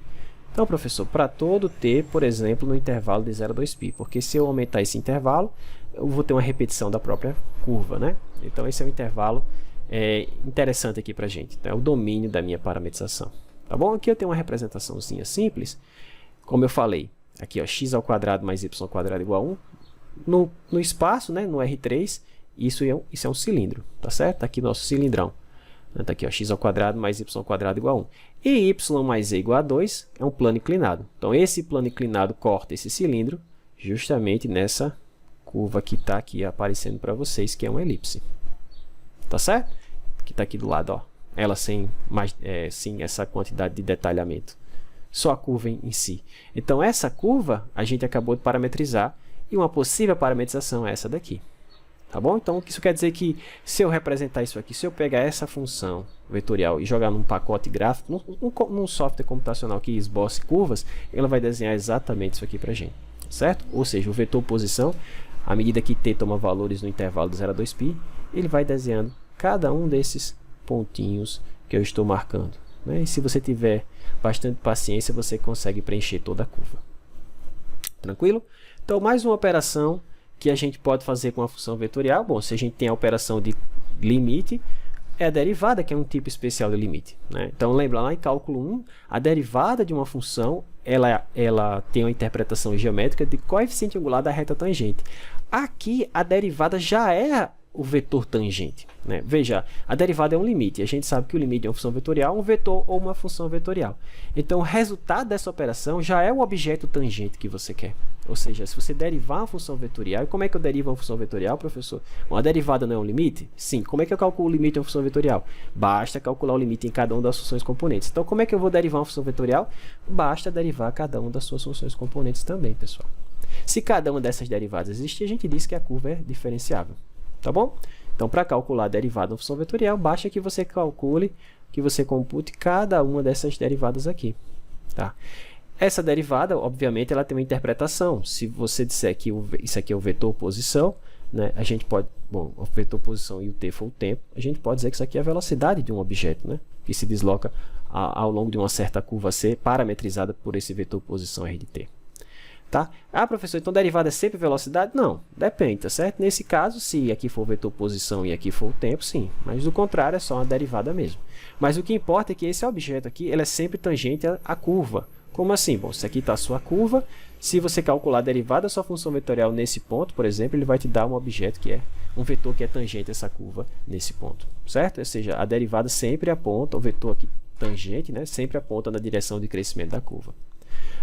S1: Então, professor, para todo t, por exemplo, no intervalo de 0 a 2π, porque se eu aumentar esse intervalo, eu vou ter uma repetição da própria curva, né? Então, esse é um intervalo interessante aqui para a gente. Então, é o domínio da minha parametrização. Tá bom? Aqui eu tenho uma representaçãozinha simples. Como eu falei, aqui ó, x ao quadrado mais y ao quadrado igual a 1. No espaço, né, no R3, isso é um cilindro, tá certo? Tá aqui nosso cilindrão. Tá aqui, ó, x ao quadrado mais y ao quadrado igual a 1. E y mais z igual a 2 é um plano inclinado. Então, esse plano inclinado corta esse cilindro justamente nessa curva que está aqui aparecendo para vocês, que é uma elipse. Tá certo? Que está aqui do lado, ó. Ela sem essa quantidade de detalhamento. Só a curva em si. Então, essa curva a gente acabou de parametrizar e uma possível parametrização é essa daqui. Tá bom? Então, isso quer dizer que se eu representar isso aqui, se eu pegar essa função vetorial e jogar num pacote gráfico, num software computacional que esboce curvas, ela vai desenhar exatamente isso aqui para a gente. Certo? Ou seja, o vetor posição, à medida que t toma valores no intervalo de 0 a 2π, ele vai desenhando cada um desses pontinhos que eu estou marcando, né? E se você tiver bastante paciência, você consegue preencher toda a curva. Tranquilo? Então, mais uma operação que a gente pode fazer com a função vetorial. Bom, se a gente tem a operação de limite, é a derivada, que é um tipo especial de limite, né? Então, lembra lá em cálculo 1, a derivada de uma função, ela tem uma interpretação geométrica de coeficiente angular da reta tangente. Aqui, a derivada já é o vetor tangente, né? Veja, a derivada é um limite. A gente sabe que o limite é uma função vetorial, um vetor ou uma função vetorial. Então, o resultado dessa operação já é o objeto tangente que você quer. Ou seja, se você derivar uma função vetorial, como é que eu derivo uma função vetorial, professor? Uma derivada não é um limite? Sim. Como é que eu calculo o limite de uma função vetorial? Basta calcular o limite em cada uma das funções componentes. Então, como é que eu vou derivar uma função vetorial? Basta derivar cada uma das suas funções componentes também, pessoal. Se cada uma dessas derivadas existir, a gente diz que a curva é diferenciável. Tá bom? Então, para calcular a derivada de uma função vetorial, basta que você calcule, que você compute cada uma dessas derivadas aqui. Tá? Essa derivada, obviamente, ela tem uma interpretação. Se você disser que isso aqui é o vetor posição, né, a gente pode, bom, o vetor posição e o t for o tempo, a gente pode dizer que isso aqui é a velocidade de um objeto, né, que se desloca ao longo de uma certa curva C, parametrizada por esse vetor posição r de t. Tá? Ah, professor, então derivada é sempre velocidade? Não, depende, tá certo? Nesse caso, se aqui for o vetor posição e aqui for o tempo, sim. Mas do contrário, é só uma derivada mesmo. Mas o que importa é que esse objeto aqui, ele é sempre tangente à curva. Como assim? Bom, se aqui está a sua curva, se você calcular a derivada da sua função vetorial nesse ponto, por exemplo, ele vai te dar um objeto que é um vetor que é tangente a essa curva nesse ponto, certo? Ou seja, a derivada sempre aponta, o vetor aqui tangente, né, sempre aponta na direção de crescimento da curva.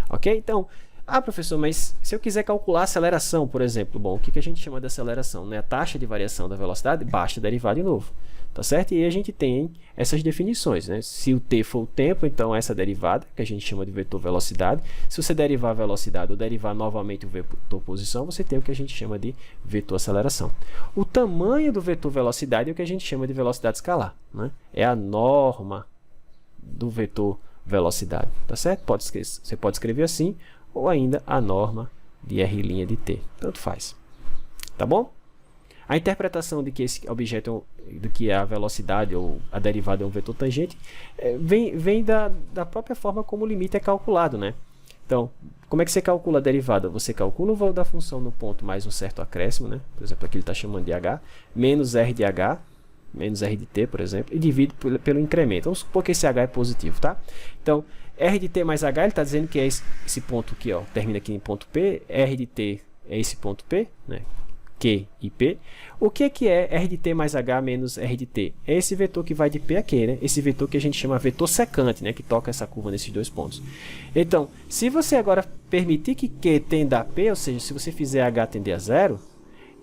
S1: Ok? Então, ah, professor, mas se eu quiser calcular a aceleração, por exemplo, bom, o que a gente chama de aceleração? Não é a taxa de variação da velocidade? Basta derivar de novo, tá certo? E aí a gente tem essas definições, né? Se o t for o tempo, então essa derivada, que a gente chama de vetor velocidade. Se você derivar a velocidade ou derivar novamente o vetor posição, você tem o que a gente chama de vetor aceleração. O tamanho do vetor velocidade é o que a gente chama de velocidade escalar, né? É a norma do vetor velocidade, tá certo? Você pode escrever assim, ou ainda a norma de r' de t, tanto faz, tá bom? A interpretação de que esse objeto, do que é a velocidade ou a derivada é um vetor tangente, vem da própria forma como o limite é calculado, né? Então, como é que você calcula a derivada? Você calcula o valor da função no ponto mais um certo acréscimo, né? Por exemplo, aqui ele está chamando de h, menos r de h, menos r de t, por exemplo, e divide pelo incremento. Vamos supor que esse h é positivo, tá? Então, r de t mais h, ele está dizendo que é esse ponto aqui, ó, termina aqui em ponto P, r de t é esse ponto P, né? Q e P. O que é r de t mais h menos r de t? É esse vetor que vai de P a Q, né? Esse vetor que a gente chama vetor secante, né? Que toca essa curva nesses dois pontos. Então, se você agora permitir que Q tenda a P, ou seja, se você fizer h tender a zero,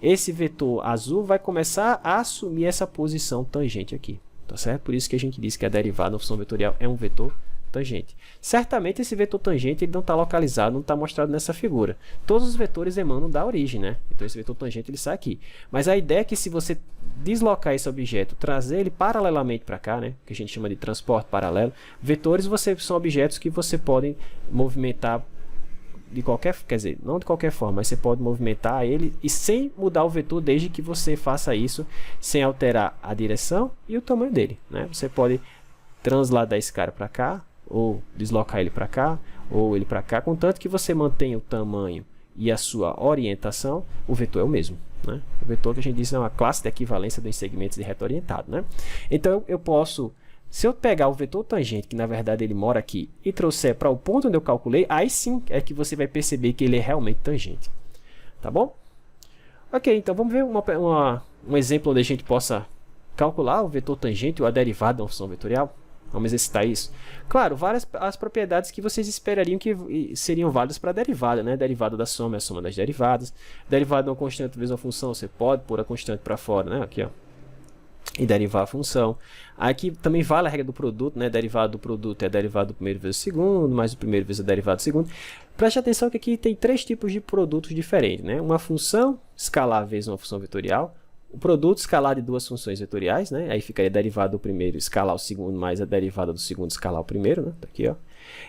S1: esse vetor azul vai começar a assumir essa posição tangente aqui, tá certo? Por isso que a gente diz que a derivada da função vetorial é um vetor tangente. Certamente esse vetor tangente ele não está localizado, não está mostrado nessa figura. Todos os vetores emanam da origem, né? Então esse vetor tangente ele sai aqui. Mas a ideia é que se você deslocar esse objeto, trazer ele paralelamente para cá, né? Que a gente chama de transporte paralelo. Vetores são objetos que você pode movimentar de qualquer, quer dizer, não de qualquer forma, mas você pode movimentar ele e sem mudar o vetor, desde que você faça isso sem alterar a direção e o tamanho dele, né? Você pode transladar esse cara para cá, ou deslocar ele para cá, ou ele para cá, contanto que você mantenha o tamanho e a sua orientação, o vetor é o mesmo, né? O vetor que a gente diz é uma classe de equivalência dos segmentos de reto orientado, né? Então eu posso, se eu pegar o vetor tangente, que na verdade ele mora aqui, e trouxer para o ponto onde eu calculei, aí sim é que você vai perceber que ele é realmente tangente. Tá bom? Ok, então vamos ver um exemplo onde a gente possa calcular o vetor tangente ou a derivada de uma função vetorial. Vamos exercitar isso. Claro, várias as propriedades que vocês esperariam que seriam válidas para a derivada, né? Derivada da soma é a soma das derivadas. Derivada de uma constante vezes uma função, você pode pôr a constante para fora, né? Aqui, ó. E derivar a função. Aqui também vale a regra do produto, né? Derivado do produto é derivado do primeiro vezes o segundo, mais o primeiro vezes o derivado do segundo. Preste atenção que aqui tem três tipos de produtos diferentes, né? Uma função escalar vezes uma função vetorial, o produto escalar de duas funções vetoriais, né? Aí ficaria a derivada do primeiro escalar o segundo mais a derivada do segundo escalar o primeiro, né? Tá aqui, ó.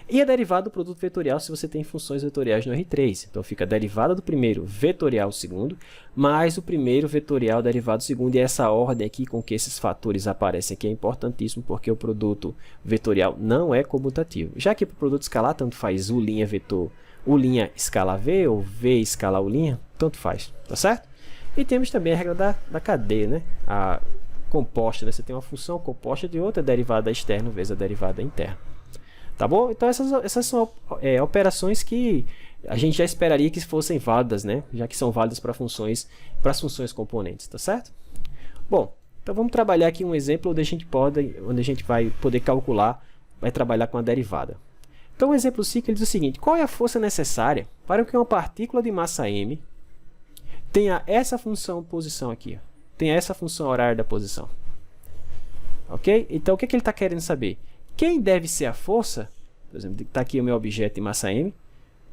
S1: E a derivada do produto vetorial se você tem funções vetoriais no R3. Então fica a derivada do primeiro vetorial segundo, mais o primeiro vetorial derivado segundo. E essa ordem aqui com que esses fatores aparecem aqui é importantíssimo, porque o produto vetorial não é comutativo. Já que para o produto escalar, tanto faz U' vetor, U' escalar V ou V escalar U', tanto faz, tá certo? E temos também a regra da cadeia, né? A composta, né? Você tem uma função composta de outra derivada externa vezes a derivada interna. Tá bom? Então essas são operações que a gente já esperaria que fossem válidas, né? Já que são válidas para as funções componentes, tá certo? Bom, então vamos trabalhar aqui um exemplo onde a gente vai poder calcular, vai trabalhar com a derivada. Então o exemplo 5 ele diz o seguinte: qual é a força necessária para que uma partícula de massa m tenha essa função posição aqui, ó, tenha essa função horária da posição? Ok? Então o que ele está querendo saber? Quem deve ser a força? Por exemplo, está aqui o meu objeto de massa m,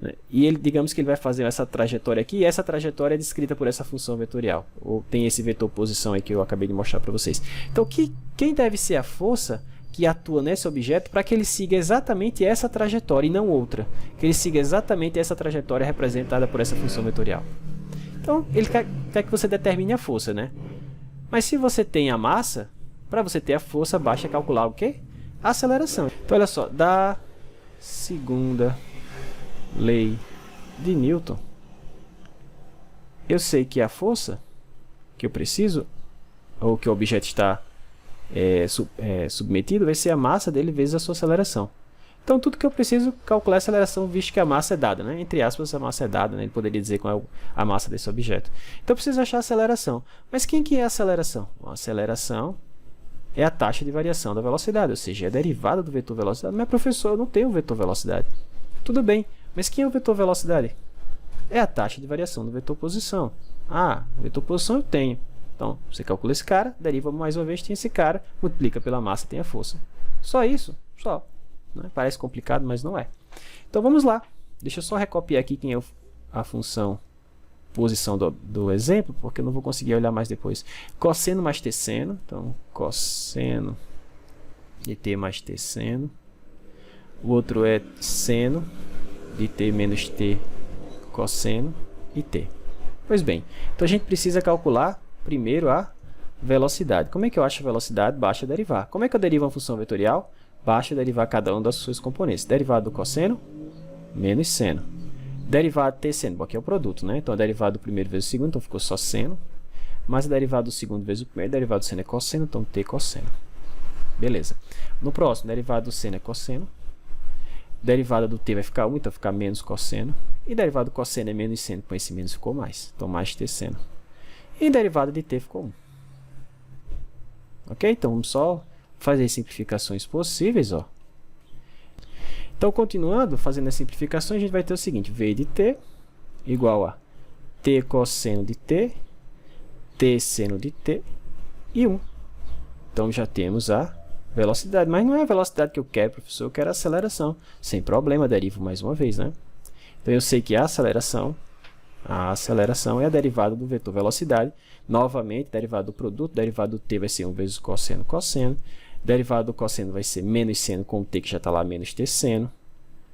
S1: né? E ele, digamos que ele vai fazer essa trajetória aqui, e essa trajetória é descrita por essa função vetorial, ou tem esse vetor posição aí que eu acabei de mostrar para vocês. Então, quem deve ser a força que atua nesse objeto para que ele siga exatamente essa trajetória e não outra? Que ele siga exatamente essa trajetória representada por essa função vetorial. Então, ele quer que você determine a força, né? Mas se você tem a massa, para você ter a força, basta calcular o quê? A aceleração. Então, olha só, da segunda lei de Newton, eu sei que a força que eu preciso, ou que o objeto está submetido, vai ser a massa dele vezes a sua aceleração. Então, tudo que eu preciso calcular é a aceleração, visto que a massa é dada, né? Entre aspas, a massa é dada, né? Ele poderia dizer qual é a massa desse objeto. Então, eu preciso achar a aceleração. Mas quem que é a aceleração? A aceleração é a taxa de variação da velocidade, ou seja, é a derivada do vetor velocidade. Mas, professor, eu não tenho vetor velocidade. Tudo bem, mas quem é o vetor velocidade? É a taxa de variação do vetor posição. Ah, o vetor posição eu tenho. Então, você calcula esse cara, deriva mais uma vez, tem esse cara, multiplica pela massa, tem a força. Só isso, só. Né? Parece complicado, mas não é. Então, vamos lá. Deixa eu só recopiar aqui quem é a função posição do exemplo, porque eu não vou conseguir olhar mais depois. Cosseno mais tesseno. Então, cosseno de t mais t seno. O outro é seno de t menos t cosseno e t. Pois bem, então a gente precisa calcular primeiro a velocidade. Como é que eu acho a velocidade? Basta derivar. Como é que eu derivo uma função vetorial? Basta derivar cada um das suas componentes. Derivado do cosseno menos seno. Derivado de t seno, bom, aqui é o produto, né? Então, a derivada do primeiro vezes o segundo, então ficou só seno. Mais a derivada do segundo vezes o primeiro, derivado do seno é cosseno, então t cosseno. Beleza. No próximo, derivada do seno é cosseno. Derivada do t vai ficar 1, então vai ficar menos cosseno. E derivada do cosseno é menos seno, com esse menos ficou mais. Então, mais t seno. E derivada de t ficou 1. Ok? Então, vamos só fazer as simplificações possíveis, ó. Então, continuando, fazendo as simplificações, a gente vai ter o seguinte: v de t igual a t cosseno de t seno de t e 1. Então, já temos a velocidade, mas não é a velocidade que eu quero, professor, eu quero a aceleração. Sem problema, derivo mais uma vez, né? Então eu sei que a aceleração é a derivada do vetor velocidade. Novamente, derivada do produto, derivada do t vai ser 1 vezes cosseno, cosseno. Derivada do cosseno vai ser menos seno com o t que já está lá, menos t seno.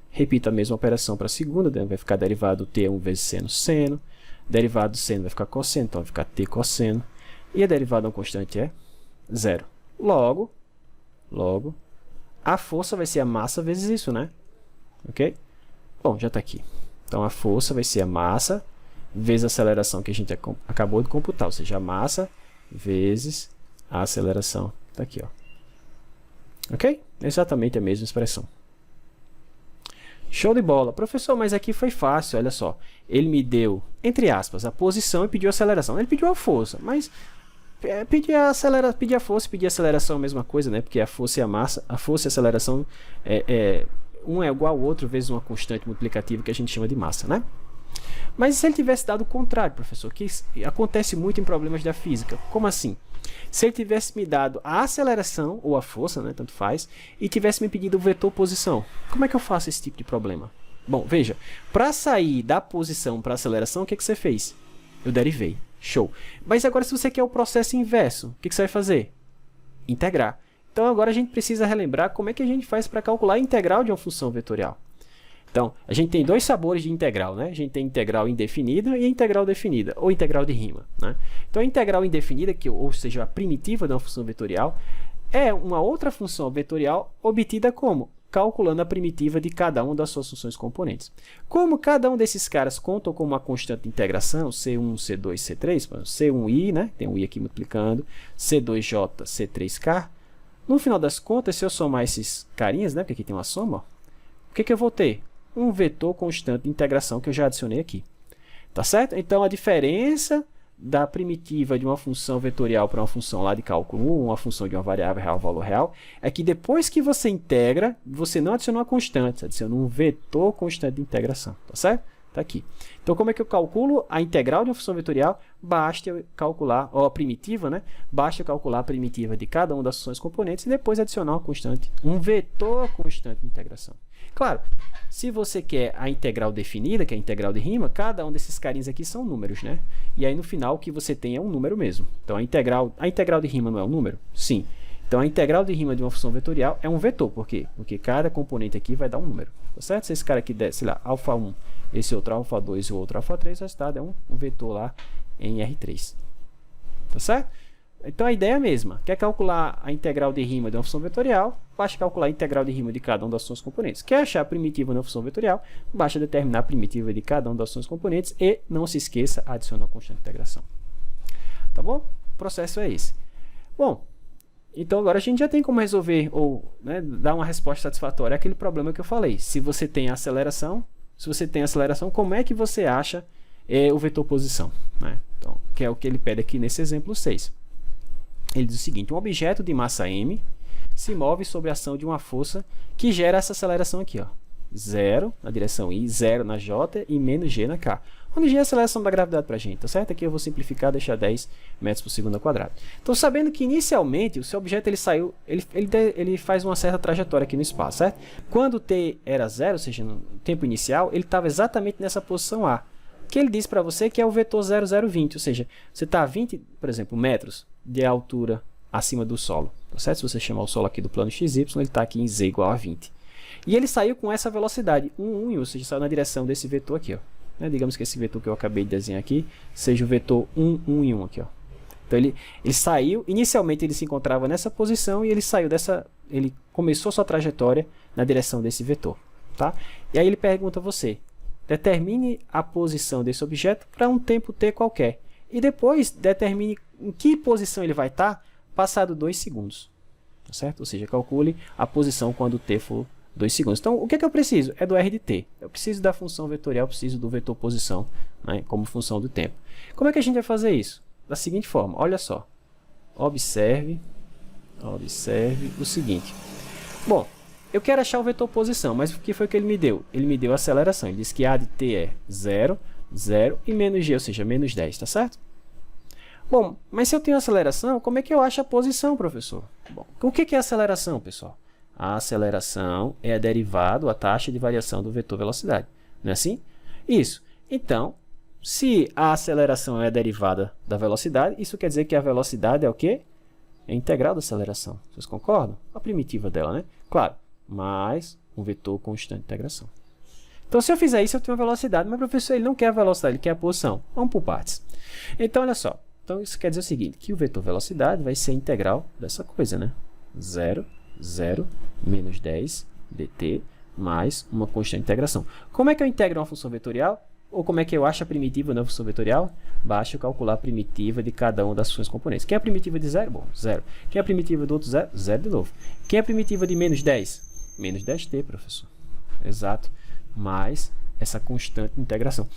S1: Repito a mesma operação para a segunda, vai ficar derivado do t 1 vezes seno, seno. Derivado do seno vai ficar cosseno, então vai ficar t cosseno. E a derivada de uma constante é 0. Logo, a força vai ser a massa vezes isso, né? Ok? Bom, já está aqui. Então, a força vai ser a massa vezes a aceleração que a gente acabou de computar, ou seja, a massa vezes a aceleração. Está aqui, ó. Ok? Exatamente a mesma expressão. Show de bola. Professor, mas aqui foi fácil, olha só. Ele me deu, entre aspas, a posição e pediu a aceleração. Ele pediu a força, mas pedir a força e pedir a aceleração é a mesma coisa, né? Porque a força e a massa, a força e a aceleração um é igual ao outro vezes uma constante multiplicativa que a gente chama de massa, né? Mas e se ele tivesse dado o contrário, professor? Que acontece muito em problemas da física. Como assim? Se ele tivesse me dado a aceleração, ou a força, né, tanto faz, e tivesse me pedido o vetor posição, como é que eu faço esse tipo de problema? Bom, veja, para sair da posição para a aceleração, o que você fez? Eu derivei. Show. Mas agora, se você quer o processo inverso, o que você vai fazer? Integrar. Então, agora a gente precisa relembrar como é que a gente faz para calcular a integral de uma função vetorial. Então, a gente tem dois sabores de integral, né? A gente tem integral indefinida e integral definida, ou integral de Riemann, né? Então, a integral indefinida, ou seja, a primitiva de uma função vetorial, é uma outra função vetorial obtida como? Calculando a primitiva de cada uma das suas funções componentes. Como cada um desses caras contam com uma constante de integração, C1, C2, C3, C1i, né? Tem um i aqui multiplicando, C2j, C3k. No final das contas, se eu somar esses carinhas, né? Porque aqui tem uma soma, ó, o que eu vou ter? Um vetor constante de integração que eu já adicionei aqui. Tá certo? Então, a diferença da primitiva de uma função vetorial para uma função lá de cálculo 1, uma função de uma variável real, valor real, é que depois que você integra, você não adicionou uma constante, você adicionou um vetor constante de integração. Tá certo? Tá aqui. Então, como é que eu calculo a integral de uma função vetorial? Basta eu calcular, ou a primitiva, né? Basta eu calcular a primitiva de cada uma das funções componentes e depois adicionar uma constante, um vetor constante de integração. Claro, se você quer a integral definida, que é a integral de Riemann, cada um desses carinhos aqui são números, né? E aí no final o que você tem é um número mesmo. Então a integral de Riemann não é um número? Sim. Então a integral de Riemann de uma função vetorial é um vetor. Por quê? Porque cada componente aqui vai dar um número. Tá certo? Se esse cara aqui der, sei lá, alfa 1, esse outro alfa 2 e o outro alfa 3, o resultado é um vetor lá em R3. Tá certo? Então a ideia é a mesma. Quer calcular a integral de Riemann de uma função vetorial, basta calcular a integral de Riemann de cada uma das suas componentes. Quer achar a primitiva de uma função vetorial, basta determinar a primitiva de cada uma das suas componentes e não se esqueça, adicionar a constante de integração. Tá bom? O processo é esse. Bom, então agora a gente já tem como resolver ou, né, dar uma resposta satisfatória àquele problema que eu falei. Se você tem aceleração, como é que você acha o vetor posição? Né? Então, que é o que ele pede aqui nesse exemplo 6. Ele diz o seguinte: um objeto de massa m se move sob a ação de uma força que gera essa aceleração aqui, ó, 0 na direção i, 0 na j e menos g na k. Onde g é a aceleração da gravidade para a gente, tá certo? Aqui eu vou simplificar, deixar 10 metros por segundo ao quadrado. Então, sabendo que inicialmente o seu objeto ele faz uma certa trajetória aqui no espaço, certo? Quando t era 0, ou seja, no tempo inicial, ele estava exatamente nessa posição A, que ele diz para você que é o vetor 0020, ou seja, você está a 20, por exemplo, metros de altura acima do solo, tá certo? Se você chamar o solo aqui do plano XY, ele está aqui em z igual a 20. E ele saiu com essa velocidade, 1, ou seja, saiu na direção desse vetor aqui, ó. Né? Digamos que esse vetor que eu acabei de desenhar aqui seja o vetor 1, 1 e 1 aqui, ó. Então ele saiu, inicialmente ele se encontrava nessa posição e ele começou sua trajetória na direção desse vetor, tá? E aí ele pergunta a você: determine a posição desse objeto para um tempo t qualquer. E depois determine em que posição ele vai estar passado 2 segundos. Tá certo? Ou seja, calcule a posição quando t for 2 segundos. Então, o que é que eu preciso? É do r de t. Eu preciso da função vetorial, preciso do vetor posição, né, como função do tempo. Como é que a gente vai fazer isso? Da seguinte forma, olha só. Observe o seguinte. Bom, eu quero achar o vetor posição, mas o que foi que ele me deu? Ele me deu a aceleração. Ele disse que a de t é 0, 0 e menos g, ou seja, menos 10, tá certo? Bom, mas se eu tenho aceleração, como é que eu acho a posição, professor? Bom, o que é aceleração, pessoal? A aceleração é a derivada, a taxa de variação do vetor velocidade. Não é assim? Isso. Então, se a aceleração é a derivada da velocidade, isso quer dizer que a velocidade é o quê? É a integral da aceleração. Vocês concordam? A primitiva dela, né? Claro, mais um vetor constante de integração. Então, se eu fizer isso, eu tenho a velocidade, mas o professor ele não quer a velocidade, ele quer a posição. Vamos por partes. Então, olha só. Então, isso quer dizer o seguinte, que o vetor velocidade vai ser a integral dessa coisa, né? 0, 0, menos 10 dt, mais uma constante de integração. Como é que eu integro uma função vetorial? Ou como é que eu acho a primitiva da função vetorial? Basta eu calcular a primitiva de cada uma das funções componentes. Quem é a primitiva de 0? Bom, 0. Quem é a primitiva do outro 0? 0 de novo. Quem é a primitiva de menos 10? Menos 10t, professor. Exato. Mais essa constante de integração.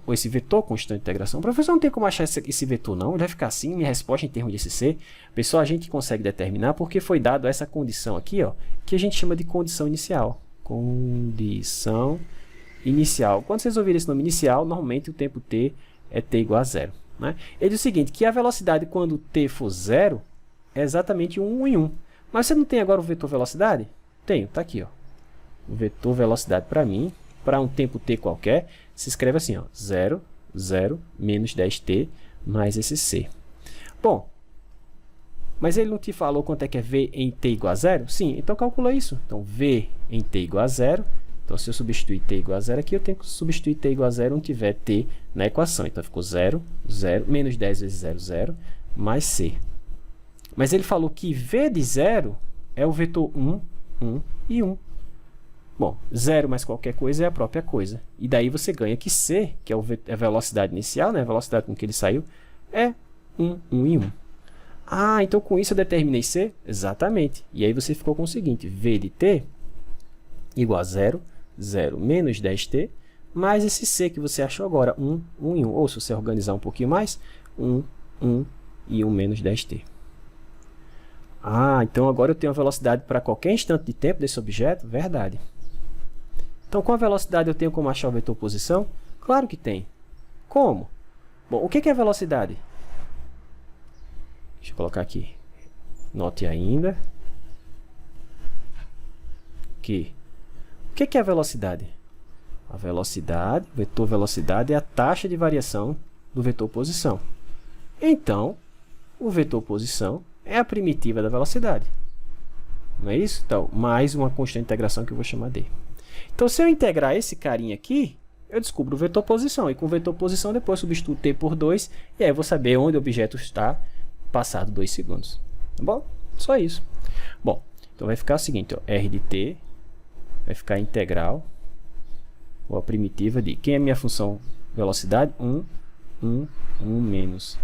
S1: Ou esse vetor constante de integração. Professor, não tem como achar esse vetor, não. Ele vai ficar assim, minha resposta em termos de SC. Pessoal, a gente consegue determinar porque foi dado essa condição aqui, ó, que a gente chama de condição inicial. Condição inicial. Quando vocês ouvirem esse nome inicial, normalmente o tempo t é t igual a 0. Né? Ele diz o seguinte, que a velocidade quando t for 0 é exatamente 1 em 1. Mas você não tem agora o vetor velocidade? Tenho, está aqui. Ó. O vetor velocidade para mim, para um tempo t qualquer, se escreve assim, ó, 0, 0, menos 10t, mais esse c. Bom, mas ele não te falou quanto é que é v em t igual a 0? Sim, então calcula isso. Então, v em t igual a 0. Então, se eu substituir t igual a 0 aqui, eu tenho que substituir t igual a 0 onde tiver t na equação. Então, ficou 0, 0, menos 10 vezes 0, 0, mais c. Mas ele falou que v de 0 é o vetor 1, 1 e 1. Bom, 0 mais qualquer coisa é a própria coisa. E daí você ganha que c, que é a velocidade inicial, né, a velocidade com que ele saiu, é 1, 1 e 1. Ah, então com isso eu determinei c? Exatamente. E aí você ficou com o seguinte, v de t igual a 0, 0 menos 10t, mais esse c que você achou agora, 1, 1 e 1. Ou se você organizar um pouquinho mais, 1, 1 e 1 menos 10t. Ah, então agora eu tenho a velocidade para qualquer instante de tempo desse objeto? Verdade. Então, com a velocidade eu tenho como achar o vetor posição? Claro que tem. Como? Bom, o que é velocidade? Deixa eu colocar aqui. Note ainda que... O que é a velocidade? A velocidade, o vetor velocidade é a taxa de variação do vetor posição. Então, o vetor posição é a primitiva da velocidade. Não é isso? Então, mais uma constante de integração que eu vou chamar d. Então, se eu integrar esse carinha aqui, eu descubro o vetor posição. E com o vetor posição, depois substituo t por 2. E aí eu vou saber onde o objeto está passado 2 segundos. Tá bom? Só isso. Bom, então vai ficar o seguinte, ó, r de t vai ficar integral, ou a primitiva de... Quem é a minha função velocidade? 1, 1, 1 menos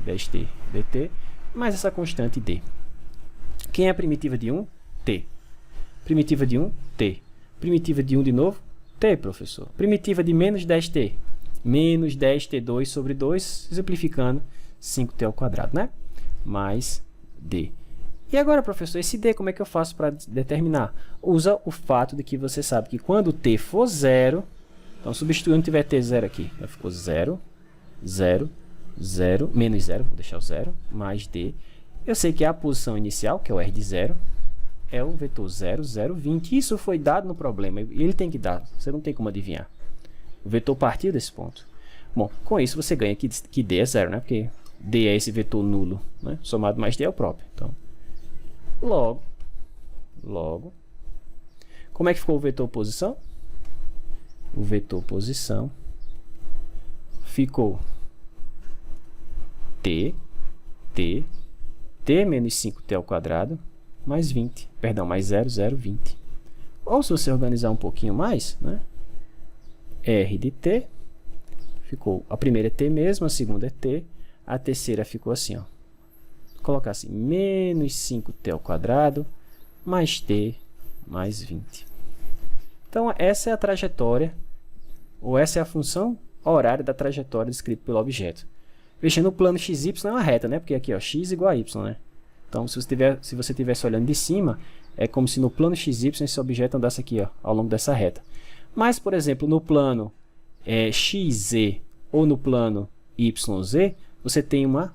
S1: 10t dt, mais essa constante d. Quem é a primitiva de 1? T. Primitiva de 1? T. Primitiva de 1 de novo? T, professor. Primitiva de menos 10t? Menos 10t2 sobre 2, simplificando, 5t ao quadrado, né? Mais d. E agora, professor, esse d, como é que eu faço para determinar? Usa o fato de que você sabe que quando t for 0, então substituindo tiver t 0 aqui, já ficou 0, 0, 0, menos 0, vou deixar o 0, mais d. Eu sei que a posição inicial, que é o r de 0, é o vetor 0, 0, 20. Isso foi dado no problema, e ele tem que dar, você não tem como adivinhar. O vetor partiu desse ponto. Bom, com isso você ganha que d é 0, né? Porque d é esse vetor nulo, né? Somado mais d é o próprio. Então, logo, como é que ficou o vetor posição? O vetor posição ficou t menos 5t ao quadrado, mais 20, perdão, mais 0, 0, 20. Ou se você organizar um pouquinho mais, né? R de t, ficou, a primeira é t mesmo, a segunda é t, a terceira ficou assim, ó. Vou colocar assim, menos 5t ao quadrado, mais t, mais 20. Então, essa é a trajetória, ou essa é a função horária da trajetória descrita pelo objeto. Veja, no plano xy é uma reta, né? Porque aqui, ó, x igual a y, né? Então, se você estivesse olhando de cima, é como se no plano xy esse objeto andasse aqui, ó, ao longo dessa reta. Mas, por exemplo, no plano xz ou no plano yz, você tem uma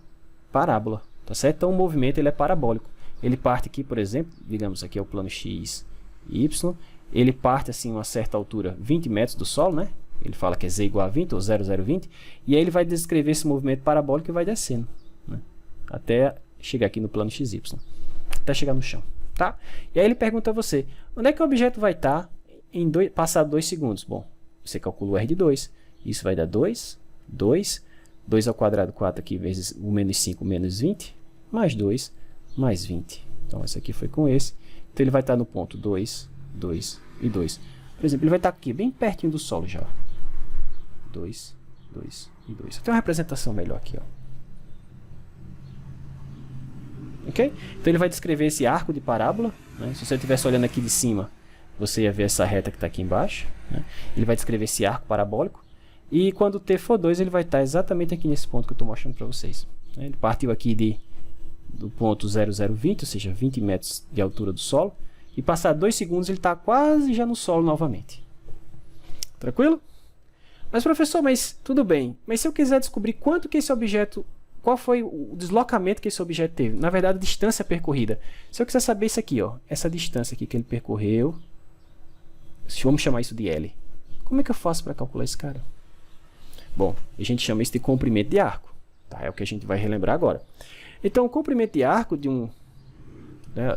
S1: parábola, tá certo? Então o movimento ele é parabólico. Ele parte aqui, por exemplo, digamos aqui é o plano x, y, ele parte assim uma certa altura, 20 metros do solo, né? Ele fala que é z igual a 20 ou 0,020, e aí ele vai descrever esse movimento parabólico e vai descendo, né? Até chegar aqui no plano xy, até chegar no chão, tá? E aí ele pergunta a você, onde é que o objeto vai estar em passado 2 segundos? Bom, você calcula o r de 2, isso vai dar 2 ao quadrado, 4 aqui, vezes o menos 5, menos 20, mais 2, mais 20. Então, esse aqui foi com esse. Então, ele vai estar no ponto 2, 2 e 2. Por exemplo, ele vai estar aqui, bem pertinho do solo já. 2, 2 e 2. Tem uma representação melhor aqui, ó. Ok? Então, ele vai descrever esse arco de parábola, né? Se você estivesse olhando aqui de cima, você ia ver essa reta que está aqui embaixo, né? Ele vai descrever esse arco parabólico. E quando o t for 2, ele vai estar exatamente aqui nesse ponto que eu estou mostrando para vocês. Ele partiu aqui do ponto 0020, ou seja, 20 metros de altura do solo. E passar 2 segundos, ele está quase já no solo novamente. Tranquilo? Mas professor, mas tudo bem. Mas se eu quiser descobrir quanto que esse objeto, qual foi o deslocamento que esse objeto teve? Na verdade, a distância percorrida. Se eu quiser saber isso aqui, ó, essa distância aqui que ele percorreu, vamos chamar isso de L. Como é que eu faço para calcular esse cara? Bom, a gente chama isso de comprimento de arco. Tá? É o que a gente vai relembrar agora. Então, o comprimento de arco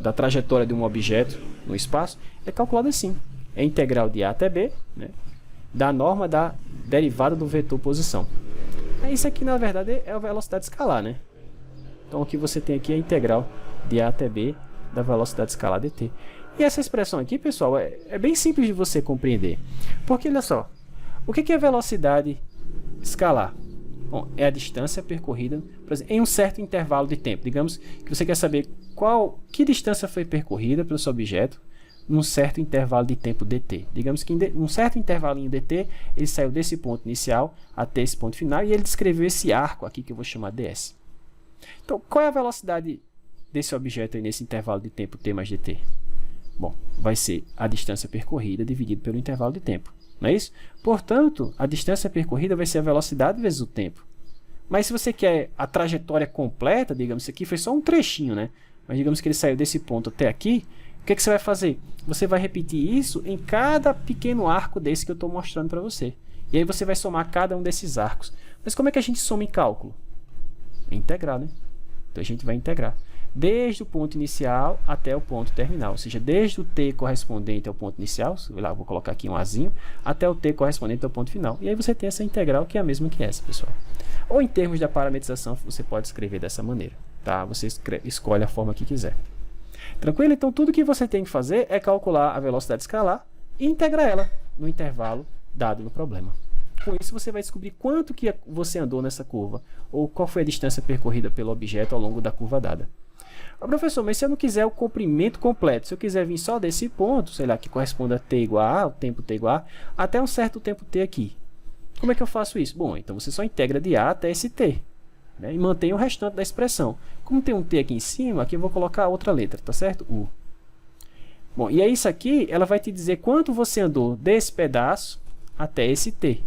S1: da trajetória de um objeto no espaço é calculado assim. É integral de A até B, né, da norma da derivada do vetor posição. Isso aqui, na verdade, é a velocidade escalar, né? Então, o que você tem aqui é a integral de A até B da velocidade escalar dt. E essa expressão aqui, pessoal, é bem simples de você compreender. Porque, olha só, o que é velocidade escalar? Bom, é a distância percorrida, por exemplo, em um certo intervalo de tempo. Digamos que você quer saber que distância foi percorrida pelo seu objeto num certo intervalo de tempo dt. Digamos que em um certo intervalinho dt, ele saiu desse ponto inicial até esse ponto final e ele descreveu esse arco aqui que eu vou chamar ds. Então, qual é a velocidade desse objeto aí nesse intervalo de tempo t mais dt? Bom, vai ser a distância percorrida dividido pelo intervalo de tempo. Não é isso? Portanto, a distância percorrida vai ser a velocidade vezes o tempo. Mas se você quer a trajetória completa, digamos, isso aqui foi só um trechinho, né? Mas digamos que ele saiu desse ponto até aqui, o que você vai fazer? Você vai repetir isso em cada pequeno arco desse que eu estou mostrando para você. E aí você vai somar cada um desses arcos. Mas como é que a gente soma em cálculo? Integrar, né? Então a gente vai integrar desde o ponto inicial até o ponto terminal, ou seja, desde o t correspondente ao ponto inicial, lá vou colocar aqui um azinho, até o t correspondente ao ponto final. E aí você tem essa integral que é a mesma que essa, pessoal. Ou em termos da parametrização, você pode escrever dessa maneira, tá? Você escolhe a forma que quiser. Tranquilo? Então tudo que você tem que fazer é calcular a velocidade escalar e integrar ela no intervalo dado no problema. Com isso você vai descobrir quanto que você andou nessa curva, ou qual foi a distância percorrida pelo objeto ao longo da curva dada. Professor, mas se eu não quiser o comprimento completo, se eu quiser vir só desse ponto, sei lá, que corresponde a t igual a, o tempo t igual a, até um certo tempo t aqui. Como é que eu faço isso? Bom, então você só integra de a até esse t, né, e mantém o restante da expressão. Como tem um t aqui em cima, aqui eu vou colocar outra letra, tá certo? U. Bom, e aí isso aqui, ela vai te dizer quanto você andou desse pedaço até esse t.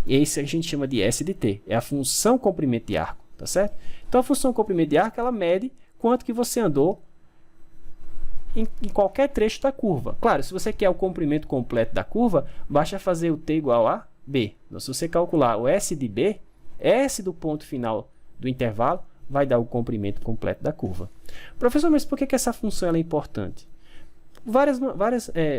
S1: E isso a gente chama de S de t, é a função comprimento de arco, tá certo? Então a função comprimento de arco, ela mede quanto que você andou em qualquer trecho da curva. Claro, se você quer o comprimento completo da curva, basta fazer o t igual a b. Então, se você calcular o s de b, s do ponto final do intervalo, vai dar o comprimento completo da curva. Professor, mas por que essa função ela é importante? Várias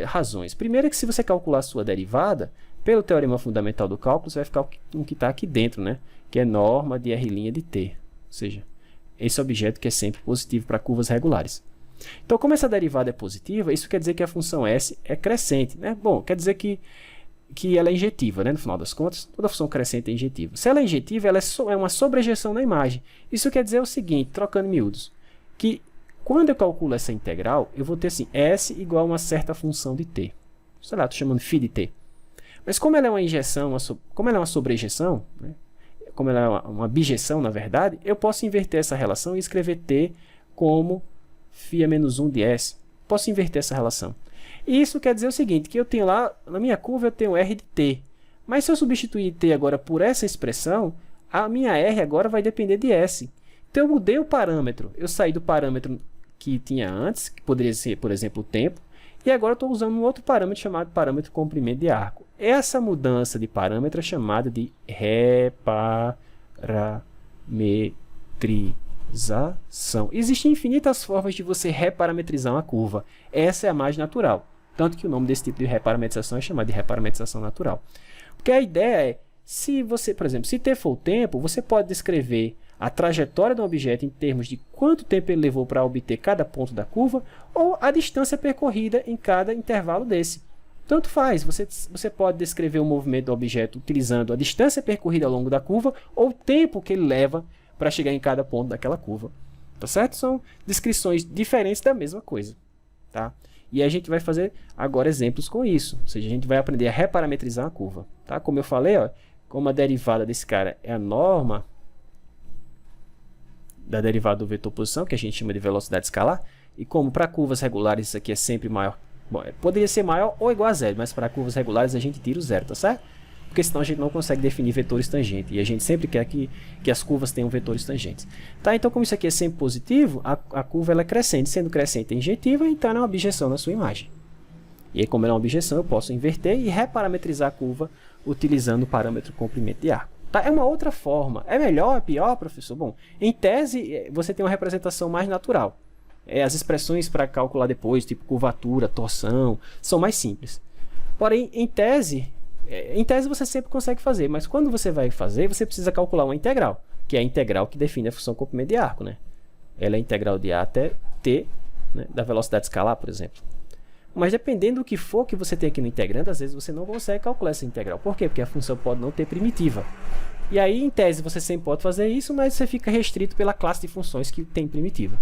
S1: razões. Primeiro é que se você calcular a sua derivada, pelo teorema fundamental do cálculo, você vai ficar com o que está aqui dentro, né? Que é norma de r' de t. Ou seja, esse objeto que é sempre positivo para curvas regulares. Então, como essa derivada é positiva, isso quer dizer que a função s é crescente, né? Bom, quer dizer que ela é injetiva, né? No final das contas, toda função crescente é injetiva. Se ela é injetiva, ela é uma sobrejeção na imagem. Isso quer dizer o seguinte, trocando em miúdos, que quando eu calculo essa integral, eu vou ter assim, s igual a uma certa função de t. Sei lá, estou chamando φ de t. Mas como ela é uma injeção, como ela é uma sobrejeção, né? Como ela é uma bijeção, na verdade, eu posso inverter essa relação e escrever t como φ a menos 1 de s. Posso inverter essa relação. E isso quer dizer o seguinte, que eu tenho lá, na minha curva eu tenho r de t. Mas se eu substituir t agora por essa expressão, a minha r agora vai depender de s. Então eu mudei o parâmetro. Eu saí do parâmetro que tinha antes, que poderia ser, por exemplo, o tempo, e agora eu estou usando um outro parâmetro chamado parâmetro comprimento de arco. Essa mudança de parâmetro é chamada de reparametrização. Existem infinitas formas de você reparametrizar uma curva. Essa é a mais natural. Tanto que o nome desse tipo de reparametrização é chamado de reparametrização natural. Porque a ideia é, se você, por exemplo, se t for o tempo, você pode descrever a trajetória do objeto em termos de quanto tempo ele levou para obter cada ponto da curva, ou a distância percorrida em cada intervalo desse. Tanto faz, você pode descrever o movimento do objeto utilizando a distância percorrida ao longo da curva, ou o tempo que ele leva para chegar em cada ponto daquela curva. Tá certo? São descrições diferentes da mesma coisa. Tá? E a gente vai fazer agora exemplos com isso. Ou seja, a gente vai aprender a reparametrizar a curva. Tá? Como eu falei, ó, como a derivada desse cara é a norma da derivada do vetor posição, que a gente chama de velocidade escalar, e como para curvas regulares isso aqui é sempre maior, bom, poderia ser maior ou igual a zero, mas para curvas regulares a gente tira o zero, tá certo? Porque senão a gente não consegue definir vetores tangentes, e a gente sempre quer que as curvas tenham vetores tangentes. Tá? Então, como isso aqui é sempre positivo, a curva ela é crescente, sendo crescente é injetiva, então ela é uma objeção na sua imagem. E aí, como ela é uma objeção, eu posso inverter e reparametrizar a curva utilizando o parâmetro comprimento de arco. Tá? É uma outra forma. É melhor, é pior, professor? Bom, em tese, você tem uma representação mais natural. As expressões para calcular depois, tipo curvatura, torção, são mais simples. Porém, em tese você sempre consegue fazer, mas quando você vai fazer, você precisa calcular uma integral, que é a integral que define a função comprimento de arco, né? Ela é a integral de A até t, né, da velocidade escalar, por exemplo. Mas dependendo do que for que você tem aqui no integrando, às vezes você não consegue calcular essa integral. Por quê? Porque a função pode não ter primitiva. E aí, em tese, você sempre pode fazer isso, mas você fica restrito pela classe de funções que tem primitiva.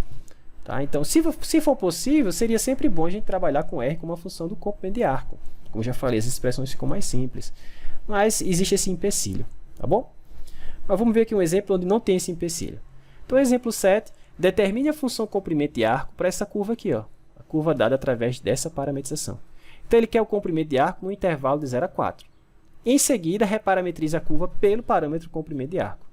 S1: Tá? Então, se for possível, seria sempre bom a gente trabalhar com R como uma função do comprimento de arco. Como já falei, as expressões ficam mais simples. Mas existe esse empecilho. Tá bom? Mas vamos ver aqui um exemplo onde não tem esse empecilho. Então, exemplo 7. Determine a função comprimento de arco para essa curva aqui, ó. Curva dada através dessa parametrização. Então, ele quer o comprimento de arco no intervalo de 0 a 4. Em seguida, reparametriza a curva pelo parâmetro comprimento de arco.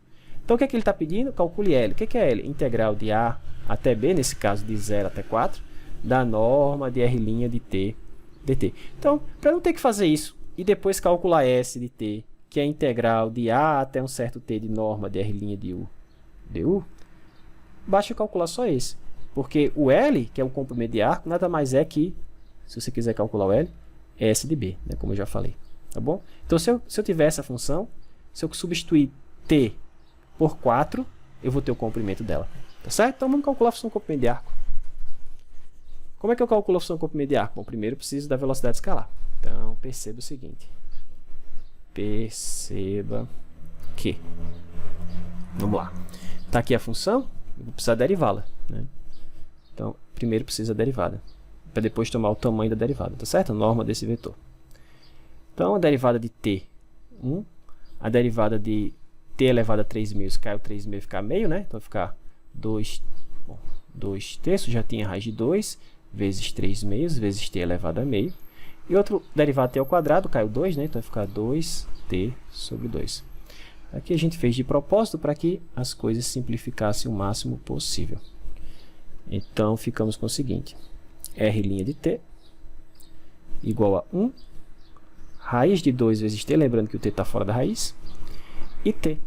S1: Então, o que é que ele está pedindo? Calcule L. O que é L? Integral de A até B, nesse caso de 0 até 4, da norma de R' de T dt. Então, para não ter que fazer isso e depois calcular S de T, que é a integral de A até um certo T de norma de R' de U du, basta calcular só esse. Porque o L, que é o comprimento de arco, nada mais é que, se você quiser calcular o L, é S de B, né, como eu já falei. Tá bom? Então, se eu tiver essa função, se eu substituir T por 4, eu vou ter o comprimento dela. Tá certo? Então, vamos calcular a função comprimento de arco. Como é que eu calculo a função comprimento de arco? Bom, primeiro eu preciso da velocidade escalar. Então, perceba o seguinte. Perceba que... Vamos lá. Está aqui a função, eu vou precisar derivá-la, né? Então, primeiro precisa da derivada, para depois tomar o tamanho da derivada, tá certo? A norma desse vetor. Então, a derivada de t, 1. A derivada de t elevado a 3 meios, cai o 3 meio ficar meio, né? Então, vai ficar 2 terços, já tinha raiz de 2, vezes 3 meios, vezes t elevado a meio. E outro derivado t ao quadrado, caiu 2, né? Então, vai ficar 2t sobre 2. Aqui a gente fez de propósito para que as coisas simplificassem o máximo possível. Então, ficamos com o seguinte. R' de t igual a 1. Raiz de 2 vezes t, lembrando que o t está fora da raiz. E t.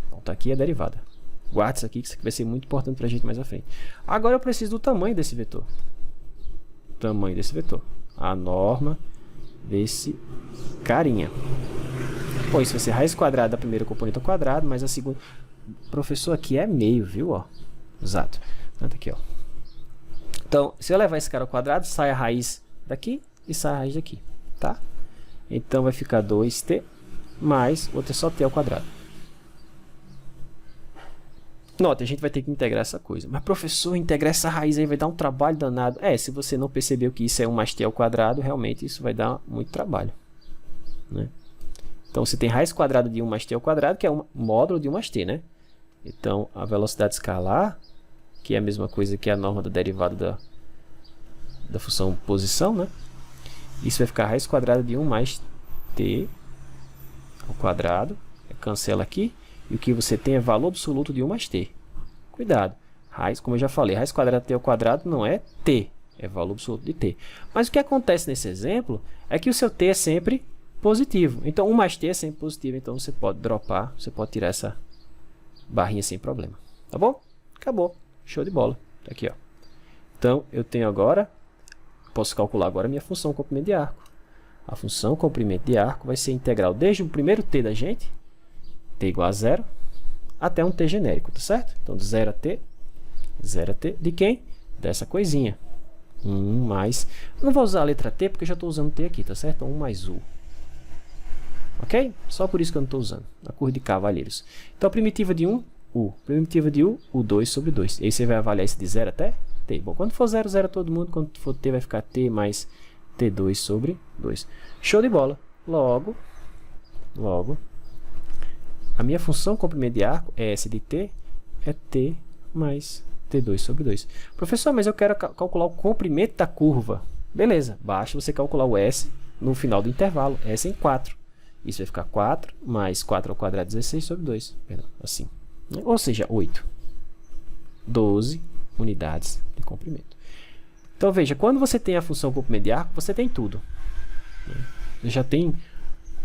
S1: Então, está aqui a derivada. Guarde isso aqui, que isso aqui vai ser muito importante para a gente mais à frente. Agora eu preciso do tamanho desse vetor. Tamanho desse vetor. A norma desse carinha. Bom, isso vai ser raiz quadrada da primeira componente ao quadrado, mas a segunda... Professor, aqui é meio, viu? Ó. Exato. Tá aqui, ó. Então, se eu levar esse cara ao quadrado, sai a raiz daqui e sai a raiz daqui, tá? Então, vai ficar 2t mais, vou ter só t ao quadrado. Note, a gente vai ter que integrar essa coisa. Mas, professor, integrar essa raiz aí vai dar um trabalho danado. Se você não percebeu que isso é 1 mais t ao quadrado, realmente isso vai dar muito trabalho, né? Então, você tem raiz quadrada de 1 mais t ao quadrado, que é um módulo de 1 mais t, né? Então, a velocidade escalar, que é a mesma coisa que a norma da derivada da função posição, né? Isso vai ficar raiz quadrada de 1 mais t ao quadrado. Cancela aqui. E o que você tem é valor absoluto de 1 mais t. Cuidado. Raiz, como eu já falei, raiz quadrada de t ao quadrado não é t, é valor absoluto de t. Mas o que acontece nesse exemplo é que o seu t é sempre positivo. Então, 1 mais t é sempre positivo. Então, você pode dropar, você pode tirar essa barrinha sem problema. Tá bom? Acabou. Show de bola. Tá aqui, ó. Então, eu tenho agora, posso calcular agora a minha função comprimento de arco. A função comprimento de arco vai ser integral desde o primeiro t da gente, t igual a 0, até um t genérico, tá certo? Então, de 0 a t de quem? Dessa coisinha. 1 mais... Não vou usar a letra t, porque eu já estou usando t aqui, tá certo? Então, 1 mais u. Ok? Só por isso que eu não estou usando. A curva de cavalheiros. Então, a primitiva de 1, u. Primitiva de u, u2 sobre 2. E aí você vai avaliar isso de 0 até t. Bom, quando for 0, 0 todo mundo. Quando for t, vai ficar t mais t2 sobre 2. Show de bola. Logo, a minha função comprimento de arco, S de t, é t mais t2 sobre 2. Professor, mas eu quero calcular o comprimento da curva. Beleza, basta você calcular o S no final do intervalo. S em 4. Isso vai ficar 4 mais 4 ao quadrado, 16 sobre 2. Perdão, assim. Ou seja, 8. 12 unidades de comprimento. Então, veja, quando você tem a função comprimento de arco, você tem tudo. Você já tem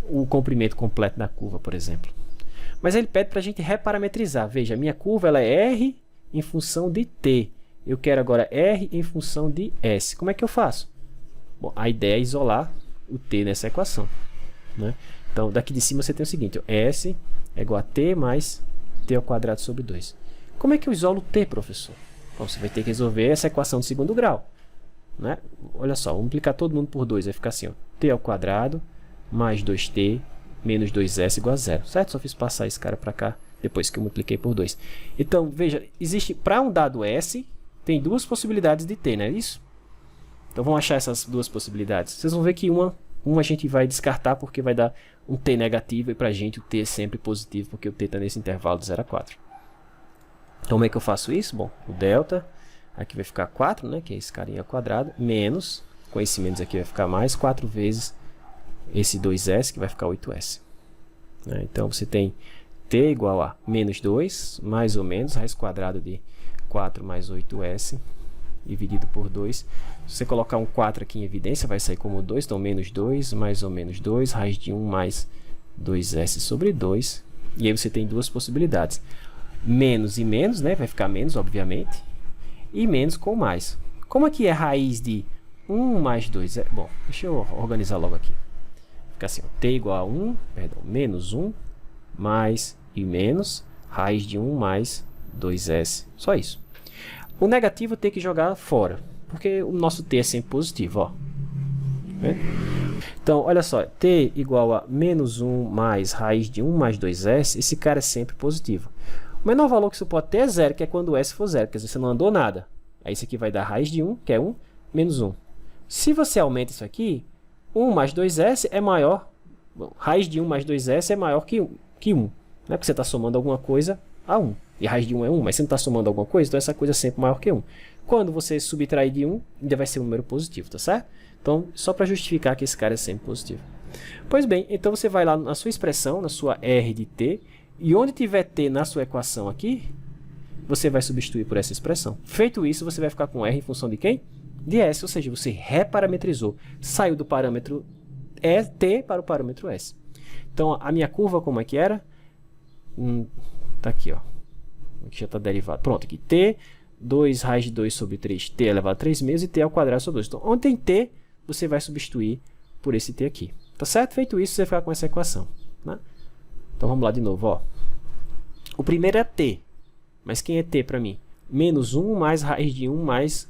S1: o comprimento completo da curva, por exemplo. Mas ele pede para a gente reparametrizar. Veja, a minha curva ela é R em função de t. Eu quero agora R em função de S. Como é que eu faço? Bom, a ideia é isolar o t nessa equação, né? Então, daqui de cima você tem o seguinte, S é igual a t mais t ao quadrado sobre 2. Como é que eu isolo t, professor? Bom, você vai ter que resolver essa equação de segundo grau, né? Olha só, vamos multiplicar todo mundo por 2. Vai ficar assim, ó, t ao quadrado mais 2t menos 2s igual a 0, certo? Só fiz passar esse cara para cá depois que eu multipliquei por 2. Então, veja, existe para um dado s, tem duas possibilidades de t, não é isso? Então, vamos achar essas duas possibilidades. Vocês vão ver que uma a gente vai descartar porque vai dar um t negativo e para a gente o t é sempre positivo porque o t está nesse intervalo de 0 a 4. Então, como é que eu faço isso? Bom, o delta, aqui vai ficar 4, né, que é esse carinha ao quadrado, menos, com esse menos aqui vai ficar mais, 4 vezes esse 2s, que vai ficar 8s. Né? Então, você tem t igual a menos 2, mais ou menos, raiz quadrada de 4 mais 8s, dividido por 2. Se você colocar um 4 aqui em evidência, vai sair como 2, então menos 2, mais ou menos 2, raiz de 1 mais 2s sobre 2. E aí você tem duas possibilidades. Menos e menos, né? Vai ficar menos, obviamente. E menos com mais. Como aqui é raiz de 1 mais 2? Bom, deixa eu organizar logo aqui. Fica assim, ó, t igual a 1, perdão, menos 1, mais e menos, raiz de 1 mais 2s. Só isso. O negativo tem que jogar fora, porque o nosso t é sempre positivo, ó. Né? Então, olha só, t igual a menos 1 mais raiz de 1 mais 2s, esse cara é sempre positivo. O menor valor que isso pode ter é 0, que é quando o s for 0, quer dizer, você não andou nada. Aí isso aqui vai dar raiz de 1, que é 1, menos 1. Se você aumenta isso aqui, 1 mais 2s é maior, bom, raiz de 1 mais 2s é maior que 1, né? Porque você está somando alguma coisa a 1. E raiz de 1 é 1, mas você não está somando alguma coisa, então essa coisa é sempre maior que 1. Quando você subtrair de 1, ainda vai ser um número positivo, tá certo? Então, só para justificar que esse cara é sempre positivo. Pois bem, então você vai lá na sua expressão, na sua R de t, e onde tiver t na sua equação aqui, você vai substituir por essa expressão. Feito isso, você vai ficar com R em função de quem? De S, ou seja, você reparametrizou. Saiu do parâmetro t para o parâmetro S. Então, a minha curva como é que era? Tá aqui, ó. Aqui já está derivado. Pronto, aqui t, 2 raiz de 2 sobre 3, t elevado a 3 meses e t ao quadrado sobre 2. Então, onde tem t, você vai substituir por esse t aqui. Tá certo? Feito isso, você vai ficar com essa equação. Né? Então, vamos lá de novo. Ó. O primeiro é t. Mas quem é t para mim? Menos 1 mais raiz de 1 mais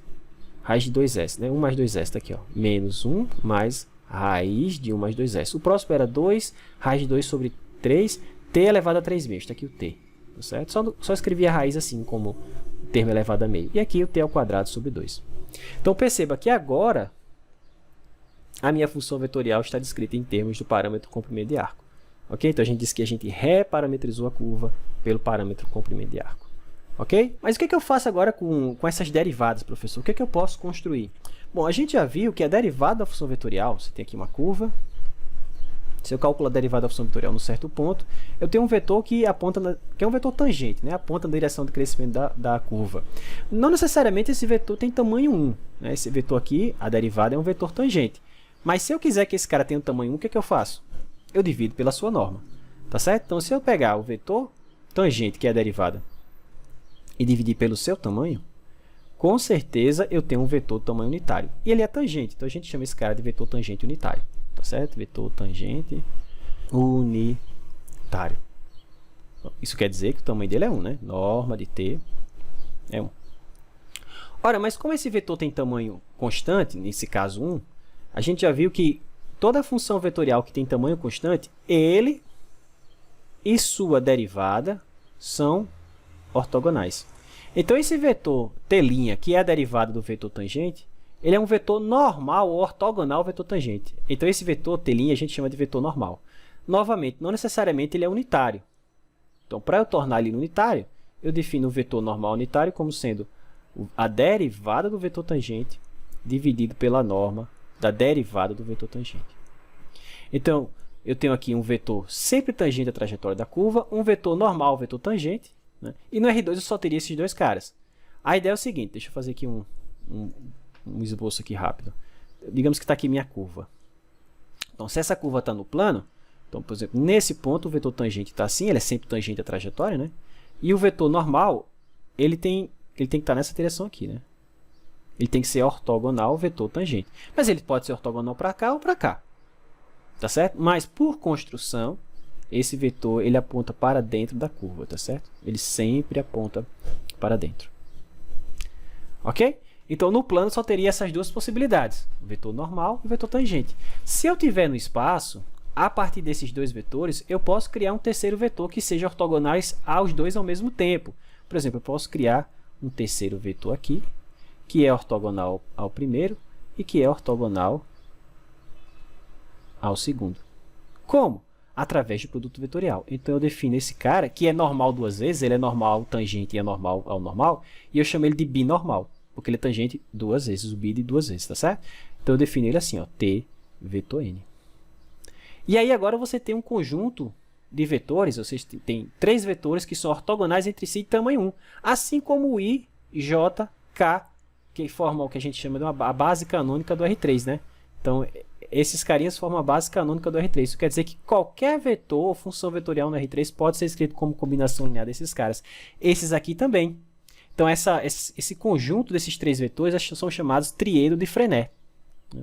S1: raiz de 2s. Né? 1 mais 2s está aqui. Ó. Menos 1 mais raiz de 1 mais 2s. O próximo era 2 raiz de 2 sobre 3, t elevado a 3 meses. Está aqui o t. Tá certo? Só escrevi a raiz assim, como termo elevado a meio. E aqui o t ao quadrado sobre 2. Então, perceba que agora a minha função vetorial está descrita em termos do parâmetro comprimento de arco. Ok? Então, a gente disse que a gente reparametrizou a curva pelo parâmetro comprimento de arco. Ok? Mas o que é que eu faço agora com essas derivadas, professor? O que é que eu posso construir? Bom, a gente já viu que a derivada da função vetorial, você tem aqui uma curva, Se eu calculo a derivada da função vetorial num certo ponto, eu tenho um vetor que aponta, que é um vetor tangente, né? Aponta na direção do crescimento da curva. Não necessariamente esse vetor tem tamanho 1. Né? Esse vetor aqui, a derivada, é um vetor tangente. Mas se eu quiser que esse cara tenha um tamanho 1, o que é que eu faço? Eu divido pela sua norma. Tá certo? Então, se eu pegar o vetor tangente, que é a derivada, e dividir pelo seu tamanho, com certeza eu tenho um vetor de tamanho unitário. E ele é tangente, então a gente chama esse cara de vetor tangente unitário. Tá certo? Vetor tangente unitário. Isso quer dizer que o tamanho dele é 1, né? Norma de t é 1. Ora, mas como esse vetor tem tamanho constante, nesse caso 1, a gente já viu que toda função vetorial que tem tamanho constante, ele e sua derivada são ortogonais. Então, esse vetor t', que é a derivada do vetor tangente, ele é um vetor normal ou ortogonal ao vetor tangente. Então, esse vetor t' a gente chama de vetor normal. Novamente, não necessariamente ele é unitário. Então, para eu tornar ele unitário, eu defino o vetor normal unitário como sendo a derivada do vetor tangente dividido pela norma da derivada do vetor tangente. Então, eu tenho aqui um vetor sempre tangente à trajetória da curva, um vetor normal, vetor tangente, né? E no R2 eu só teria esses dois caras. A ideia é o seguinte, deixa eu fazer aqui um esboço aqui rápido. Digamos que está aqui minha curva. Então, se essa curva está no plano, então, por exemplo, nesse ponto o vetor tangente está assim, ele é sempre tangente à trajetória, né? E o vetor normal, ele tem que estar nessa direção aqui, né? Ele tem que ser ortogonal ao vetor tangente. Mas ele pode ser ortogonal para cá ou para cá. Tá certo? Mas, por construção, esse vetor ele aponta para dentro da curva, tá certo? Ele sempre aponta para dentro. Ok? Então, no plano só teria essas duas possibilidades, o vetor normal e o vetor tangente. Se eu tiver no espaço, a partir desses dois vetores, eu posso criar um terceiro vetor que seja ortogonais aos dois ao mesmo tempo. Por exemplo, eu posso criar um terceiro vetor aqui, que é ortogonal ao primeiro e que é ortogonal ao segundo. Como? Através de produto vetorial. Então, eu defino esse cara, que é normal duas vezes, ele é normal ao tangente e é normal ao normal, e eu chamo ele de binormal, porque ele é tangente duas vezes, o bi de duas vezes, tá certo? Então, eu defino ele assim, ó, t vetor n. E aí, agora você tem um conjunto de vetores, ou seja, tem três vetores que são ortogonais entre si de tamanho 1, assim como o i, j, k, que formam o que a gente chama de a base canônica do R3, né? Então, esses carinhas formam a base canônica do R3. Isso quer dizer que qualquer vetor ou função vetorial no R3 pode ser escrito como combinação linear desses caras. Esses aqui também. Então, esse conjunto desses três vetores são chamados triêdro de Frenet.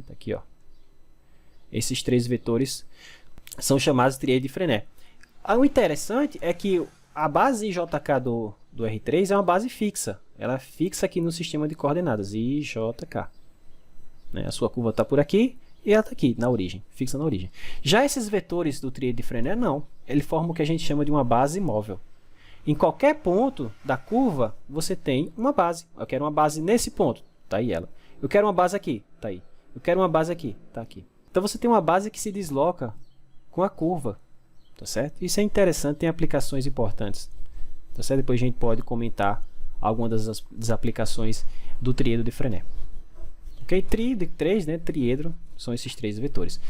S1: Tá aqui, ó. Esses três vetores são chamados triêdro de Frenet. O interessante é que a base IJK do R3 é uma base fixa. Ela é fixa aqui no sistema de coordenadas, IJK. Né? A sua curva está por aqui e ela está aqui, na origem, fixa na origem. Já esses vetores do triêdro de Frenet, não. Ele forma o que a gente chama de uma base móvel. Em qualquer ponto da curva, você tem uma base. Eu quero uma base nesse ponto, está aí ela. Eu quero uma base aqui, está aí. Eu quero uma base aqui, está aqui. Então, você tem uma base que se desloca com a curva, tá certo? Isso é interessante, tem aplicações importantes. Tá certo? Depois a gente pode comentar algumas das aplicações do triêdro de Frenet. Ok? Tri de 3, né? Triêdro são esses três vetores.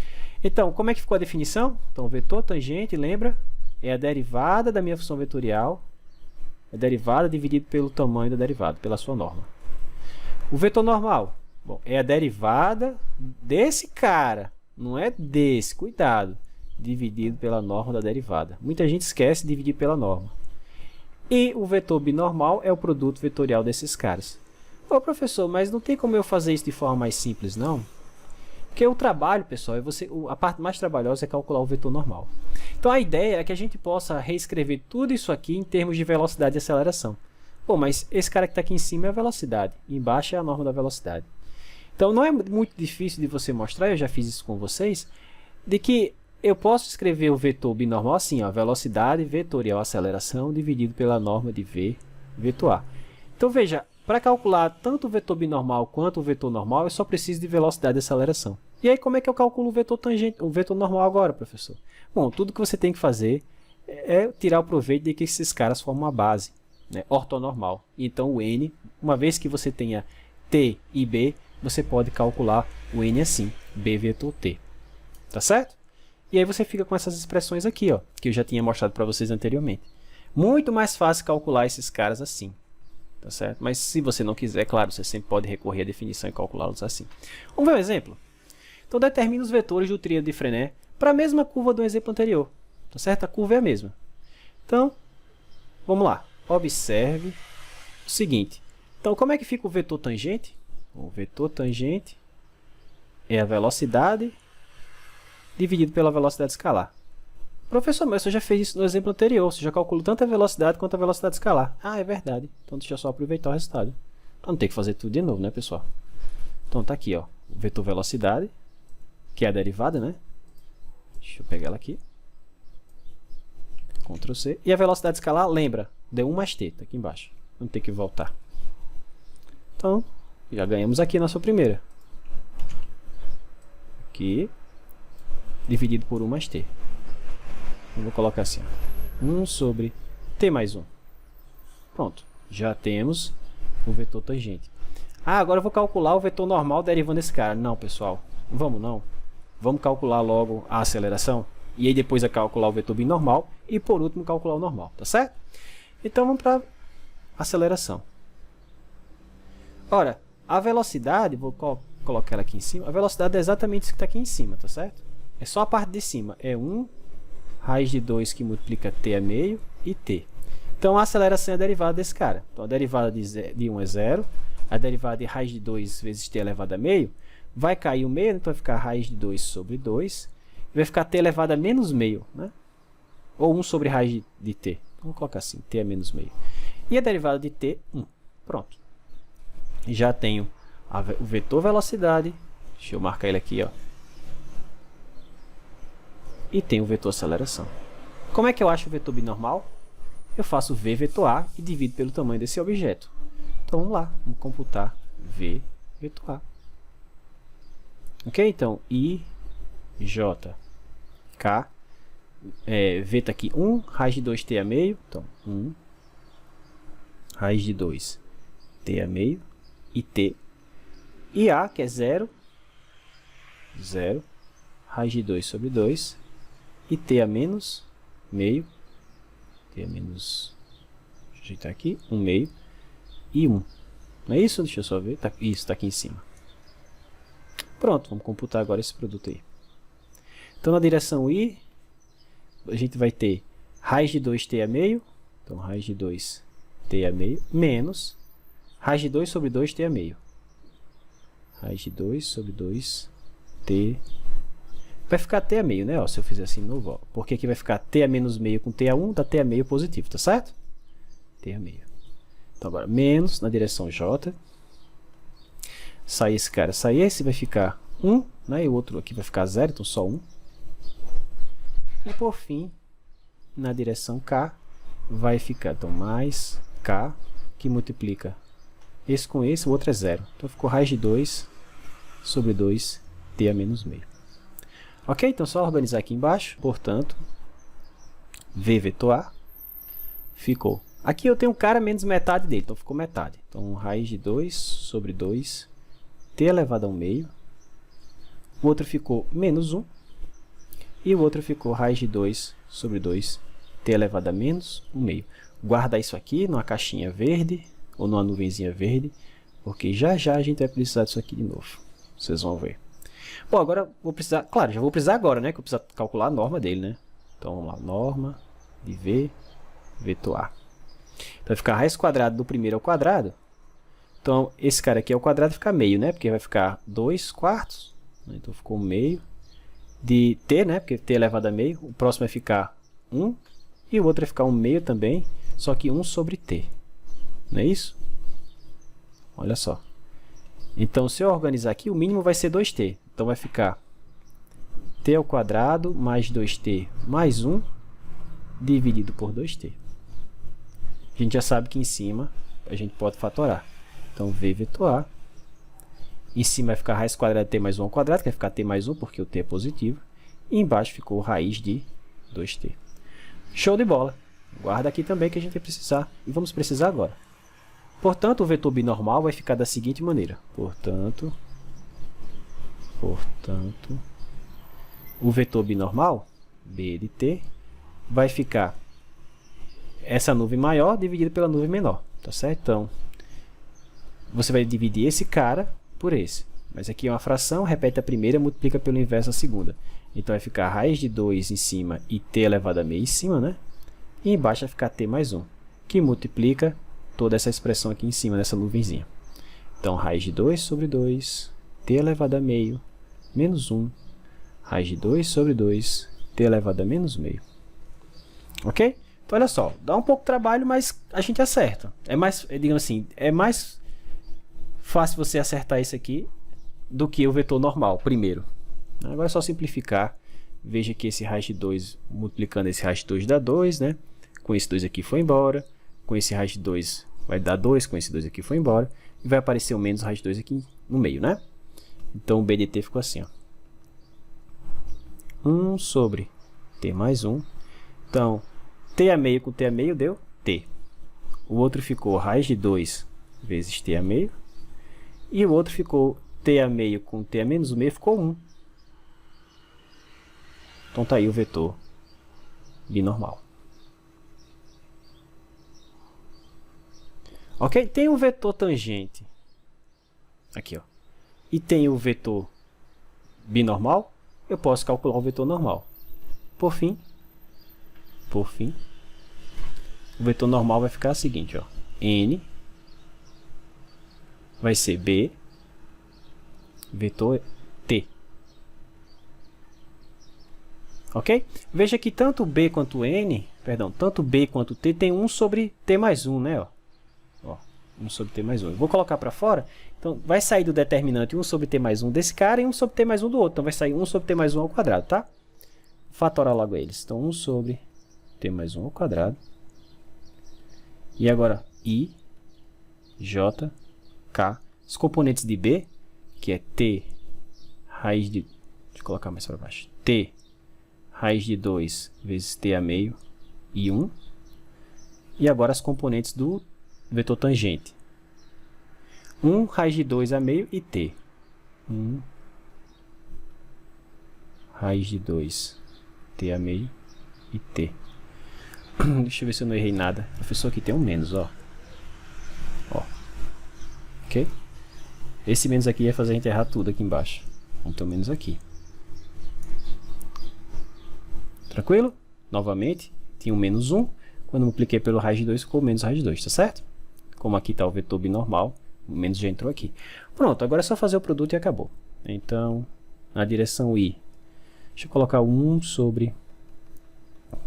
S1: Então, como é que ficou a definição? Então, o vetor tangente, lembra? É a derivada da minha função vetorial. É a derivada dividido pelo tamanho da derivada, pela sua norma. O vetor normal, bom, é a derivada desse cara, não é desse, cuidado, dividido pela norma da derivada. Muita gente esquece de dividir pela norma. E o vetor binormal é o produto vetorial desses caras. Ô, professor, mas não tem como eu fazer isso de forma mais simples, não? Porque o trabalho, pessoal, a parte mais trabalhosa é calcular o vetor normal. Então, a ideia é que a gente possa reescrever tudo isso aqui em termos de velocidade e aceleração. Pô, mas esse cara que está aqui em cima é a velocidade, e embaixo é a norma da velocidade. Então, não é muito difícil de você mostrar, eu já fiz isso com vocês, de que eu posso escrever o vetor binormal assim, ó, velocidade vetorial aceleração dividido pela norma de v vetor a. Então, veja, para calcular tanto o vetor binormal quanto o vetor normal, eu só preciso de velocidade e aceleração. E aí, como é que eu calculo o vetor tangente, o vetor normal agora, professor? Bom, tudo que você tem que fazer é tirar o proveito de que esses caras formam uma base, né, ortonormal. Então, o n, uma vez que você tenha t e b, você pode calcular o n assim, b vetor t. Tá certo? E aí você fica com essas expressões aqui, ó, que eu já tinha mostrado para vocês anteriormente. Muito mais fácil calcular esses caras assim, tá certo? Mas se você não quiser, claro, você sempre pode recorrer à definição e calculá-los assim. Vamos ver um exemplo? Então determina os vetores do tríado de Frenet para a mesma curva do exemplo anterior, tá certo? A curva é a mesma. Então, vamos lá. Observe o seguinte. Então, como é que fica o vetor tangente? O vetor tangente é a velocidade dividido pela velocidade escalar. Professor, mas você já fez isso no exemplo anterior. Você já calculou tanto a velocidade quanto a velocidade escalar. Ah, é verdade. Então, deixa eu só aproveitar o resultado. Então, não tem que fazer tudo de novo, né, pessoal? Então, tá aqui, ó, o vetor velocidade, que é a derivada, né? Deixa eu pegar ela aqui. Ctrl C. E a velocidade escalar, lembra, D1 mais T, tá aqui embaixo. Não tem que voltar. Então, já ganhamos aqui a nossa primeira. Aqui, dividido por 1 mais T. Eu vou colocar assim, ó, 1 sobre T mais 1. Pronto, já temos o vetor tangente. Ah, agora eu vou calcular o vetor normal derivando esse cara. Não, pessoal, vamos não. Vamos calcular logo a aceleração. E aí depois é calcular o vetor binormal. E por último calcular o normal, tá certo? Então vamos para aceleração. Ora, a velocidade, vou colocar ela aqui em cima. A velocidade é exatamente isso que está aqui em cima, tá certo? É só a parte de cima. É 1 raiz de 2 que multiplica t a meio e t. Então a aceleração é a derivada desse cara. Então a derivada de 1 é 0. A derivada de raiz de 2 vezes t elevado a meio. Vai cair o meio, então vai ficar raiz de 2 sobre 2. Vai ficar t elevado a menos meio, né? Ou 1 sobre raiz de t. Vamos colocar assim, t é menos meio. E a derivada de t, 1. Pronto. Já tenho o vetor velocidade. Deixa eu marcar ele aqui, ó. E tenho o vetor aceleração. Como é que eu acho o vetor binormal? Eu faço v vetor a e divido pelo tamanho desse objeto. Então vamos lá, vamos computar v vetor a. Ok? Então, I, J, K, V está aqui 1, raiz de 2 t a meio. Então, 1, raiz de 2 t a meio e t. E A, que é 0, 0, raiz de 2 sobre 2. E t a menos meio, t a menos, deixa eu ajeitar aqui, 1 meio e 1. Não é isso? Deixa eu só ver. Tá, isso, está aqui em cima. Pronto, vamos computar agora esse produto aí. Então, na direção I, a gente vai ter raiz de 2t a meio. Então, raiz de 2t a meio, menos raiz de 2 sobre 2t a meio. Raiz de 2 sobre 2t. Vai ficar t a meio, né? Ó, se eu fizer assim de novo, ó, porque aqui vai ficar t a menos meio com t a 1, dá t a meio positivo, tá certo? T a meio. Então, agora, menos na direção J. Sai esse cara, sai esse, vai ficar 1, né? E o outro aqui vai ficar 0, então só 1. E por fim, na direção K, vai ficar então, mais K, que multiplica esse com esse, o outro é 0. Então ficou raiz de 2 sobre 2 t a menos meio. Ok? Então só organizar aqui embaixo. Portanto, v vetor a ficou. Aqui eu tenho um cara menos metade dele, então ficou metade. Então raiz de 2 sobre 2 t elevado a 1 meio. O outro ficou menos 1. E o outro ficou raiz de 2 sobre 2 t elevado a menos 1 meio. Guarda isso aqui numa caixinha verde ou numa nuvenzinha verde, porque já já a gente vai precisar disso aqui de novo. Vocês vão ver. Bom, agora vou precisar, claro, já vou precisar agora, né, que eu preciso calcular a norma dele, né? Então vamos lá, norma de v vetor a. Então vai ficar raiz quadrada do primeiro ao quadrado. Então esse cara aqui ao quadrado fica meio, né? Porque vai ficar 2 quartos, né? Então ficou meio de t, né? Porque t elevado a meio. O próximo vai ficar 1 e o outro vai ficar 1 meio também, só que 1 sobre t. Não é isso? Olha só. Então se eu organizar aqui, o mínimo vai ser 2t. Então vai ficar t ao quadrado mais 2t mais 1 dividido por 2t. A gente já sabe que em cima a gente pode fatorar. Então v vetor a. Em cima vai ficar raiz quadrada de t mais 1 ao quadrado, que vai ficar t mais 1 porque o t é positivo. E embaixo ficou raiz de 2t. Show de bola! Guarda aqui também que a gente vai precisar. E vamos precisar agora. Portanto, o vetor binormal vai ficar da seguinte o vetor binormal, B de t, vai ficar essa nuvem maior dividida pela nuvem menor, tá certo? Então, você vai dividir esse cara por esse. Mas aqui é uma fração, repete a primeira, multiplica pelo inverso a segunda. Então, vai ficar raiz de 2 em cima e t elevado a meio em cima, né? E embaixo vai ficar t mais 1, que multiplica toda essa expressão aqui em cima dessa nuvenzinha. Então, raiz de 2 sobre 2, t elevado a meio, menos 1, raiz de 2 sobre 2, t elevado a menos meio. Ok? Então, olha só, dá um pouco de trabalho, mas a gente acerta. É mais, digamos assim, é mais fácil você acertar isso aqui do que o vetor normal, primeiro. Agora é só simplificar. Veja que esse raiz de 2, multiplicando esse raiz de 2 dá 2, né? Com esse 2 aqui foi embora. Com esse raiz de 2 vai dar 2, com esse 2 aqui foi embora. E vai aparecer o menos raiz de 2 aqui no meio, né? Então o b de t ficou assim, ó. 1 sobre t mais 1. Então, t a meio com t a meio deu t. O outro ficou raiz de 2 vezes t a meio. E o outro ficou t a meio com t a menos o meio, ficou 1. Então tá aí o vetor binormal. Ok? Tem o vetor tangente. Aqui, ó. E tem o vetor binormal. Eu posso calcular o vetor normal. Por fim, o vetor normal vai ficar o seguinte, ó. N vai ser B vetor T. Ok? Veja que tanto B quanto N, perdão, tanto B quanto T tem 1 sobre T mais 1, né? Ó, 1 sobre T mais 1. Eu vou colocar para fora, então vai sair do determinante 1 sobre T mais 1 desse cara e 1 sobre T mais 1 do outro. Então vai sair 1 sobre T mais 1 ao quadrado, tá? Fatorar logo eles. Então 1 sobre T mais 1 ao quadrado. E agora I, J, K. Os componentes de B, que é T raiz de... Deixa eu colocar mais para baixo. T raiz de 2 vezes T a meio e 1. E agora as componentes do vetor tangente. 1 raiz de 2 a meio e T. 1 raiz de 2 T a meio e T. Deixa eu ver se eu não errei nada. A professor aqui tem um menos, ó. Ó. Ok? Esse menos aqui ia fazer a gente errar tudo aqui embaixo. Vamos ter um menos aqui. Tranquilo? Novamente, tinha um menos 1. Quando eu multipliquei pelo raiz de 2, ficou menos raiz de 2, tá certo? Como aqui está o vetor binormal, o menos já entrou aqui. Pronto, agora é só fazer o produto e acabou. Então, na direção I, deixa eu colocar 1 sobre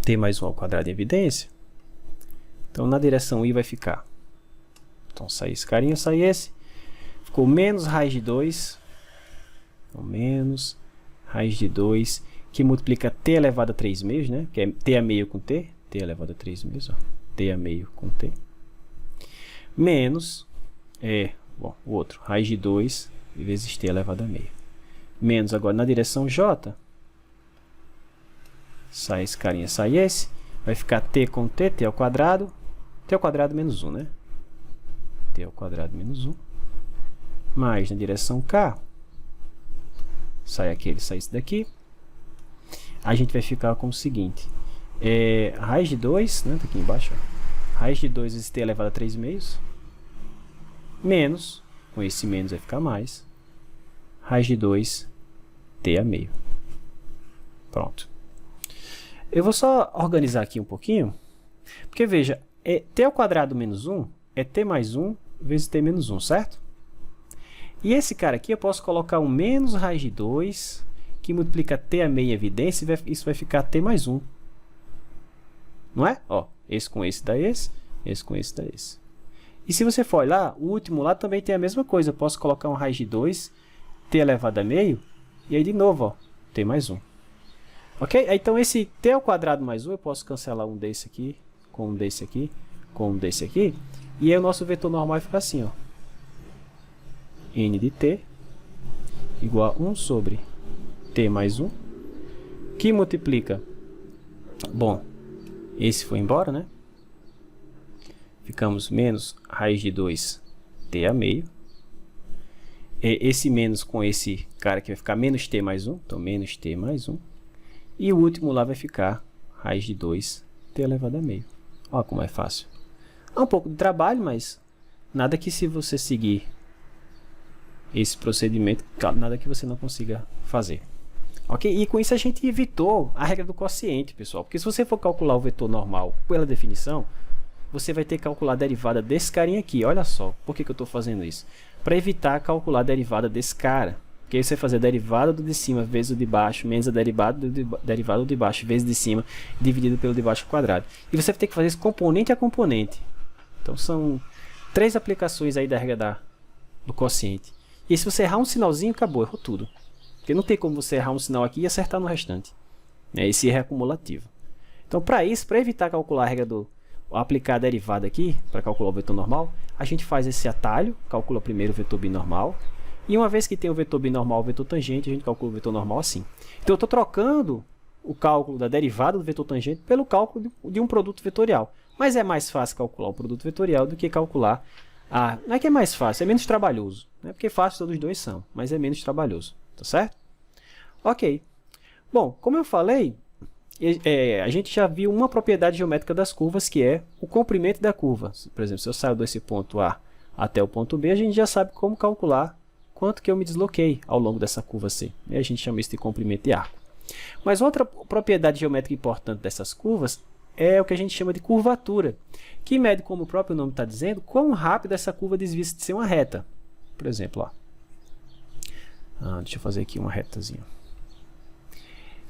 S1: t mais 1 ao quadrado em evidência. Então, na direção I vai ficar. Então, sai esse carinha, sai esse. Ficou menos raiz de 2. Então, menos raiz de 2, que multiplica t elevado a 3 meios, né? Que é t a meio com t. T elevado a 3 meios, ó. T a meio com t. Menos, bom, o outro, raiz de 2 vezes t elevado a meio. Menos agora na direção J. Sai esse carinha, sai esse. Vai ficar t com t, t ao quadrado. T ao quadrado menos 1, né? T ao quadrado menos 1. Mais na direção K. Sai aquele, sai esse daqui. A gente vai ficar com o seguinte. Raiz de 2, né? Tá aqui embaixo, ó. Raiz de 2 vezes t elevado a 3 meios. Menos, com esse menos vai ficar mais. Raiz de 2, t a meio. Pronto. Eu vou só organizar aqui um pouquinho. Porque veja, t ao quadrado menos 1 é t mais 1 vezes t menos 1, certo? E esse cara aqui eu posso colocar um menos raiz de 2, que multiplica t a meio em evidência, e isso vai ficar t mais 1. Não é? Ó, esse com esse dá esse com esse dá esse. E se você for olhar, o último lá também tem a mesma coisa. Eu posso colocar um raiz de 2, t elevado a meio, e aí de novo, ó, t mais 1. Ok? Então esse t ao quadrado mais 1, eu posso cancelar um desse aqui, com um desse aqui, com um desse aqui, e aí o nosso vetor normal vai ficar assim, ó. N de t igual a 1 sobre t mais 1, que multiplica, bom, esse foi embora, né? Ficamos menos raiz de 2 t a meio. Esse menos com esse cara aqui vai ficar menos t mais 1, então menos t mais 1. E o último lá vai ficar raiz de 2 t elevado a meio. Olha como é fácil. É um pouco de trabalho, mas nada que se você seguir esse procedimento, nada que você não consiga fazer. Ok? E com isso a gente evitou a regra do quociente, pessoal. Porque se você for calcular o vetor normal pela definição, você vai ter que calcular a derivada desse carinha aqui. Olha só, por que eu estou fazendo isso? Para evitar calcular a derivada desse cara. Porque aí você vai fazer a derivada do de cima vezes o de baixo, menos a derivada do de baixo vezes de cima, dividido pelo de baixo ao quadrado. E você vai ter que fazer isso componente a componente. Então são 3 aplicações aí da regra do quociente. E se você errar um sinalzinho, acabou, errou tudo. Porque não tem como você errar um sinal aqui e acertar no restante. Esse erro é acumulativo. Então, para isso, para evitar calcular a regra aplicar a derivada aqui, para calcular o vetor normal, a gente faz esse atalho, calcula primeiro o vetor binormal. E uma vez que tem o vetor binormal e o vetor tangente, a gente calcula o vetor normal assim. Então, eu estou trocando o cálculo da derivada do vetor tangente pelo cálculo de um produto vetorial. Mas é mais fácil calcular o produto vetorial do que calcular não é que é mais fácil, é menos trabalhoso. Não é porque fácil todos os dois são, mas é menos trabalhoso. Tá certo? Ok. Bom, como eu falei, a gente já viu uma propriedade geométrica das curvas, que é o comprimento da curva. Por exemplo, se eu saio desse ponto A até o ponto B, a gente já sabe como calcular quanto que eu me desloquei ao longo dessa curva C. E a gente chama isso de comprimento de arco. Mas outra propriedade geométrica importante dessas curvas é o que a gente chama de curvatura, que mede, como o próprio nome está dizendo, quão rápido essa curva desvia-se de ser uma reta. Por exemplo, ó. Deixa eu fazer aqui uma retazinha.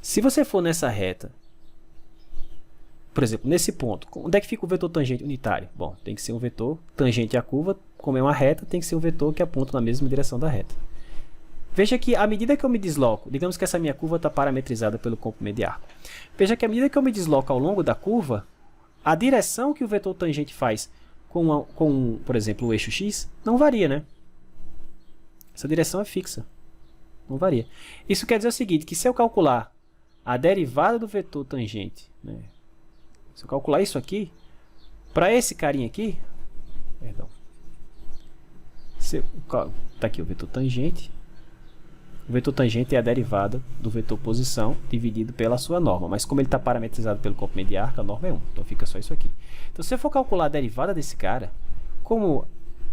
S1: Se você for nessa reta, por exemplo, nesse ponto, onde é que fica o vetor tangente unitário? Bom, tem que ser um vetor tangente à curva, como é uma reta, tem que ser um vetor que aponta na mesma direção da reta. Veja que à medida que eu me desloco, digamos que essa minha curva está parametrizada pelo comprimento de arco. Veja que à medida que eu me desloco ao longo da curva, a direção que o vetor tangente faz com, por exemplo, o eixo x, não varia, né? Essa direção é fixa. Não varia. Isso quer dizer o seguinte, que se eu calcular a derivada do vetor tangente, né, se eu calcular isso aqui, para esse carinha aqui, perdão, está aqui o vetor tangente. O vetor tangente é a derivada do vetor posição dividido pela sua norma. Mas como ele está parametrizado pelo comprimento de arco, a norma é 1. Então fica só isso aqui. Então se eu for calcular a derivada desse cara, como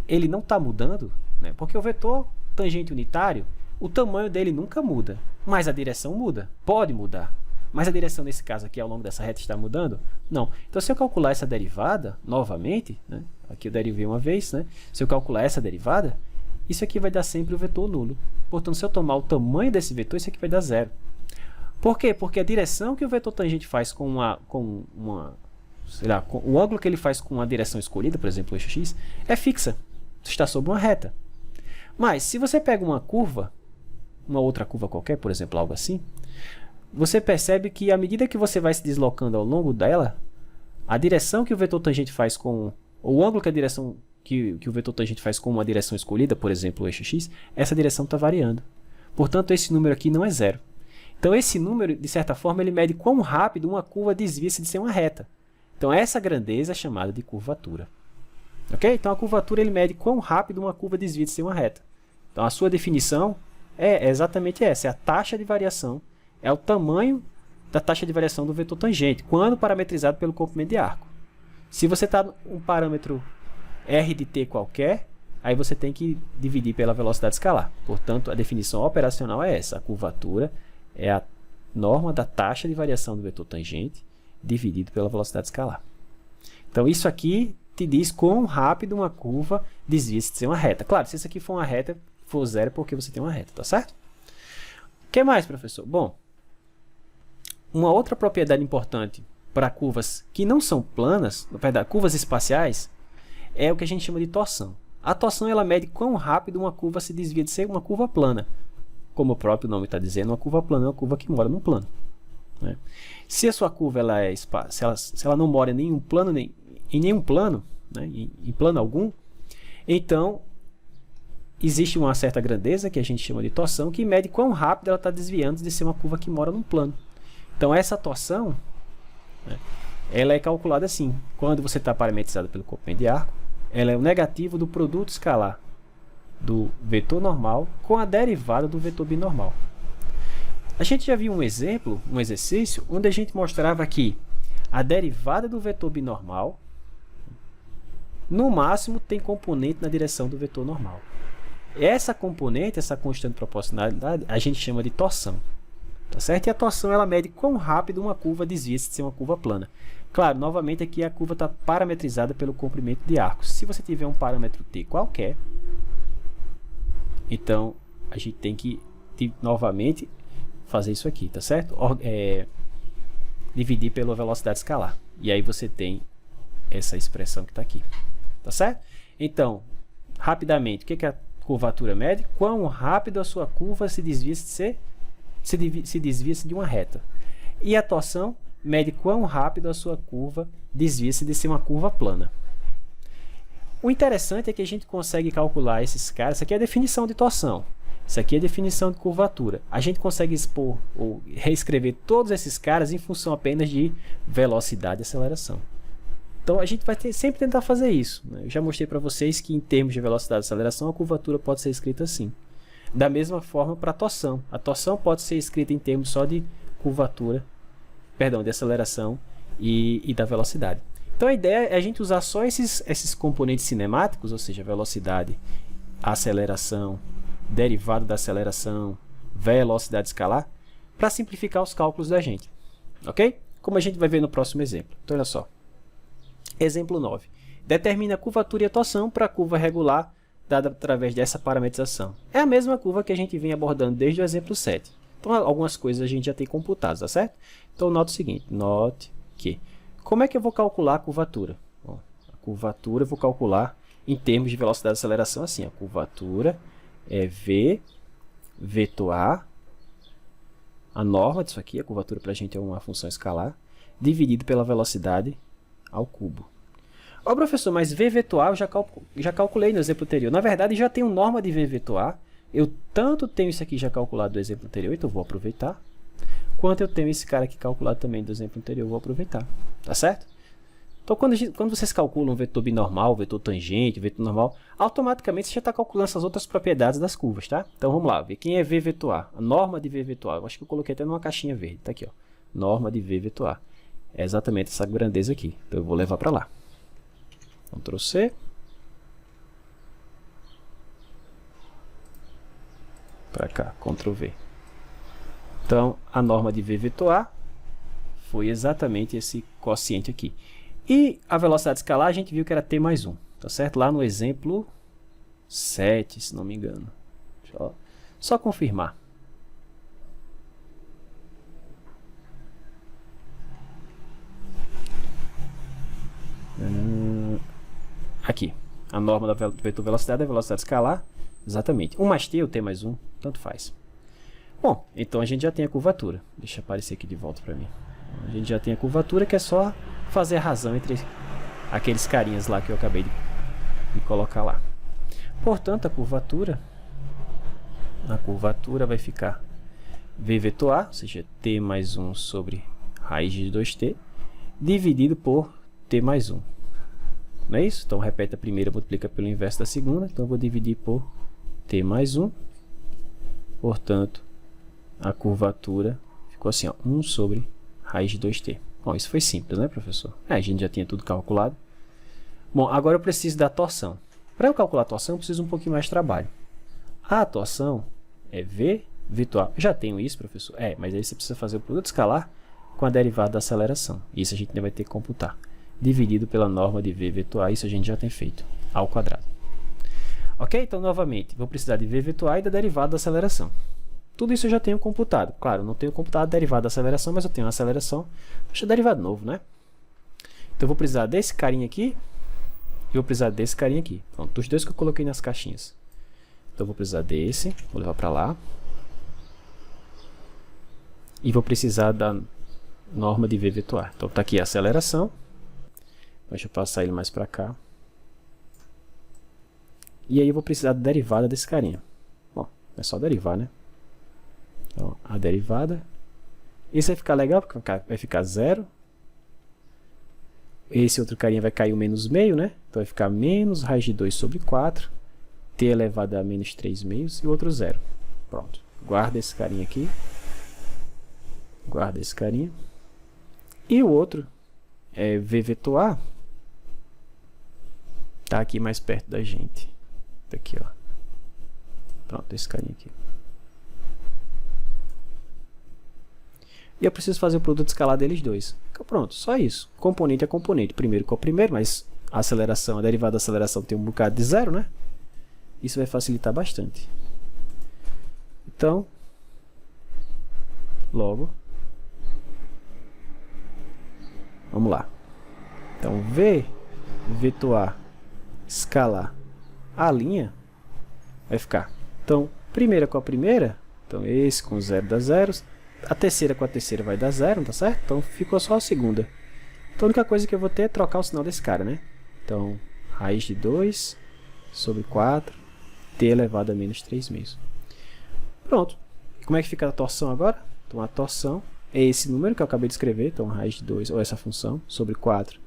S1: ele não está mudando, né, porque o vetor tangente unitário, o tamanho dele nunca muda, mas a direção muda. Pode mudar. Mas a direção nesse caso aqui ao longo dessa reta está mudando? Não. Então se eu calcular essa derivada novamente, né, aqui eu derivei uma vez, né, se eu calcular essa derivada, isso aqui vai dar sempre o vetor nulo. Portanto, se eu tomar o tamanho desse vetor, isso aqui vai dar zero. Por quê? Porque a direção que o vetor tangente faz o ângulo que ele faz com a direção escolhida, por exemplo, o eixo x, é fixa. Está sobre uma reta. Mas, se você pega uma curva, uma outra curva qualquer, por exemplo, algo assim, você percebe que à medida que você vai se deslocando ao longo dela, a direção que o vetor tangente faz com o ângulo que a direção que o vetor tangente faz com uma direção escolhida, por exemplo, o eixo x, essa direção está variando. Portanto, esse número aqui não é zero. Então, esse número, de certa forma, ele mede quão rápido uma curva desvia-se de ser uma reta. Então, essa grandeza é chamada de curvatura. Ok? Então, a curvatura ele mede quão rápido uma curva desvia de ser uma reta. Então, a sua definição é exatamente essa. É a taxa de variação, é o tamanho da taxa de variação do vetor tangente, quando parametrizado pelo comprimento de arco. Se você está um parâmetro r de t qualquer, aí você tem que dividir pela velocidade escalar. Portanto, a definição operacional é essa. A curvatura é a norma da taxa de variação do vetor tangente dividido pela velocidade escalar. Então, isso aqui te diz quão rápido uma curva desvia-se de ser uma reta. Claro, se isso aqui for uma reta, for zero, porque você tem uma reta, tá certo? O que mais, professor? Bom, uma outra propriedade importante para curvas que não são planas, na verdade, curvas espaciais, é o que a gente chama de torção. A torção ela mede quão rápido uma curva se desvia de ser uma curva plana. Como o próprio nome está dizendo, uma curva plana é uma curva que mora num plano. Né? Se a sua curva se ela não mora em nenhum plano, né, em plano algum, então existe uma certa grandeza que a gente chama de torção que mede quão rápido ela está desviando de ser uma curva que mora num plano. Então essa torção, né, ela é calculada assim, quando você está parametrizado pelo comprimento de arco, ela é o negativo do produto escalar do vetor normal com a derivada do vetor binormal. A gente já viu um exemplo, um exercício, onde a gente mostrava que a derivada do vetor binormal, no máximo, tem componente na direção do vetor normal. Essa componente, essa constante de proporcionalidade, a gente chama de torção. Tá certo? E a torção ela mede quão rápido uma curva desvia-se de ser uma curva plana. Claro, novamente aqui a curva está parametrizada pelo comprimento de arcos. Se você tiver um parâmetro t qualquer, então a gente tem que novamente fazer isso aqui, tá certo? Dividir pela velocidade escalar. E aí você tem essa expressão que está aqui. Tá certo? Então, rapidamente, o que a curvatura mede? Quão rápido a sua curva se desvia-se de uma reta. E a torção mede quão rápido a sua curva desvia-se de ser uma curva plana. O interessante é que a gente consegue calcular esses caras. Isso aqui é a definição de torção. Isso aqui é a definição de curvatura. A gente consegue expor ou reescrever todos esses caras em função apenas de velocidade e aceleração. Então a gente vai sempre tentar fazer isso, né? Eu já mostrei para vocês que em termos de velocidade e aceleração a curvatura pode ser escrita assim. Da mesma forma para a torção. A torção pode ser escrita em termos só de curvatura, perdão, de aceleração e da velocidade. Então a ideia é a gente usar só esses componentes cinemáticos, ou seja, velocidade, aceleração, derivada da aceleração, velocidade escalar, para simplificar os cálculos da gente. Ok? Como a gente vai ver no próximo exemplo. Então olha só. Exemplo 9. Determina a curvatura e a torção para a curva regular dada através dessa parametrização. É a mesma curva que a gente vem abordando desde o exemplo 7. Então, algumas coisas a gente já tem computado, tá certo? Então, note o seguinte, note que, como é que eu vou calcular a curvatura? Bom, a curvatura eu vou calcular em termos de velocidade e aceleração assim, a curvatura é V vetor a norma disso aqui, a curvatura para a gente é uma função escalar, dividido pela velocidade ao cubo. Ó, professor, mas V vetor A eu já calculei no exemplo anterior. Na verdade, já tenho norma de V vetor A. Eu tanto tenho isso aqui já calculado do exemplo anterior, então eu vou aproveitar. Quanto eu tenho esse cara aqui calculado também do exemplo anterior, eu vou aproveitar. Tá certo? Então, quando vocês calculam vetor binormal, vetor tangente, vetor normal, automaticamente você já está calculando essas outras propriedades das curvas, tá? Então, vamos lá, ver quem é V vetor A. A norma de V vetor A. Eu acho que eu coloquei até numa caixinha verde. Tá aqui, ó. Norma de V vetor A. É exatamente essa grandeza aqui. Então, eu vou levar para lá. Ctrl C. Para cá, Ctrl V. Então, a norma de V vetor A foi exatamente esse quociente aqui. E a velocidade escalar, a gente viu que era t mais 1. Tá certo? Lá no exemplo 7, se não me engano. Deixa eu só confirmar. Aqui, a norma da vetor velocidade é a velocidade escalar, exatamente. 1 mais t ou t mais 1, tanto faz. Bom, então a gente já tem a curvatura. Deixa aparecer aqui de volta para mim. A gente já tem a curvatura, que é só fazer a razão entre aqueles carinhas lá que eu acabei de colocar lá. Portanto, a curvatura vai ficar V vetor A, ou seja, t mais 1 sobre raiz de 2t, dividido por t mais 1. Não é isso? Então, repete a primeira, multiplica pelo inverso da segunda. Então, eu vou dividir por t mais 1. Portanto, a curvatura ficou assim, ó, 1 sobre raiz de 2t. Bom, isso foi simples, né, professor? A gente já tinha tudo calculado. Bom, agora eu preciso da torção. Para eu calcular a torção, eu preciso um pouquinho mais de trabalho. A torção é V vetor A. Eu já tenho isso, professor? Mas aí você precisa fazer o produto escalar com a derivada da aceleração. Isso a gente ainda vai ter que computar. Dividido pela norma de V vetor A, isso a gente já tem feito, ao quadrado. Ok? Então, novamente, vou precisar de V vetor A e da derivada da aceleração. Tudo isso eu já tenho computado. Claro, não tenho computado a derivada da aceleração, mas eu tenho a aceleração. Deixa eu derivado novo, né? Então, eu vou precisar desse carinha aqui e vou precisar desse carinha aqui. Pronto, dos dois que eu coloquei nas caixinhas. Então, eu vou precisar desse, vou levar para lá. E vou precisar da norma de V vetor A. Então, está aqui a aceleração. Deixa eu passar ele mais para cá. E aí eu vou precisar da derivada desse carinha. Bom, é só derivar, né? Então, a derivada. Esse vai ficar legal, porque vai ficar 0. Esse outro carinha vai cair o menos meio, né? Então vai ficar menos raiz de 2 sobre 4. T elevado a menos 3 meios e o outro 0. Pronto. Guarda esse carinha aqui. Guarda esse carinha. E o outro é v vetor A. Tá aqui mais perto da gente. Tá aqui, ó. Pronto, esse carinha aqui. E eu preciso fazer o produto escalar deles dois. Pronto, só isso. Componente a componente. Primeiro com o primeiro, mas a aceleração, a derivada da aceleração tem um bocado de zero, né? Isso vai facilitar bastante. Então, logo, vamos lá. Então, v vetor A escalar a linha vai ficar. Então, primeira com a primeira, então esse com zero dá zeros. A terceira com a terceira vai dar zero, tá certo? Então ficou só a segunda. Então a única coisa que eu vou ter é trocar o sinal desse cara, né? Então, raiz de 2 sobre 4, t elevado a menos 3 meses. Pronto. Como é que fica a torção agora? Então a torção é esse número que eu acabei de escrever, então raiz de 2, ou essa função, sobre 4,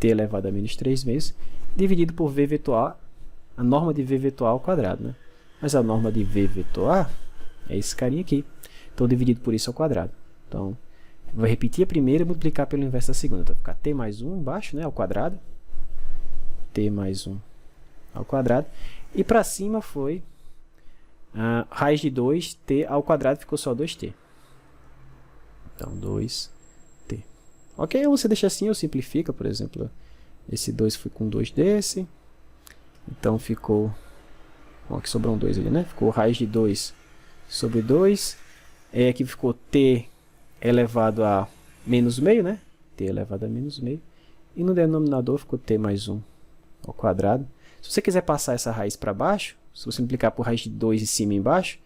S1: t elevado a menos 3 meses, dividido por v vetor A, a norma de v vetor A ao quadrado, né? Mas a norma de v vetor A é esse carinha aqui. Então, dividido por isso ao quadrado. Então, vou repetir a primeira e multiplicar pelo inverso da segunda. Então, vai ficar t mais 1 embaixo, né, ao quadrado. T mais 1 ao quadrado. E para cima foi raiz de 2, t ao quadrado, ficou só 2t. Então, 2t. Ok? Ou você deixa assim ou simplifica, por exemplo. Esse 2 foi com 2 desse. Então, ficou... Bom, aqui sobrou um 2 ali, né? Ficou raiz de 2 sobre 2. Aqui ficou t elevado a menos meio, né? T elevado a menos meio. E no denominador ficou t mais 1 ao quadrado. Se você quiser passar essa raiz para baixo, se você multiplicar por raiz de 2 em cima e embaixo,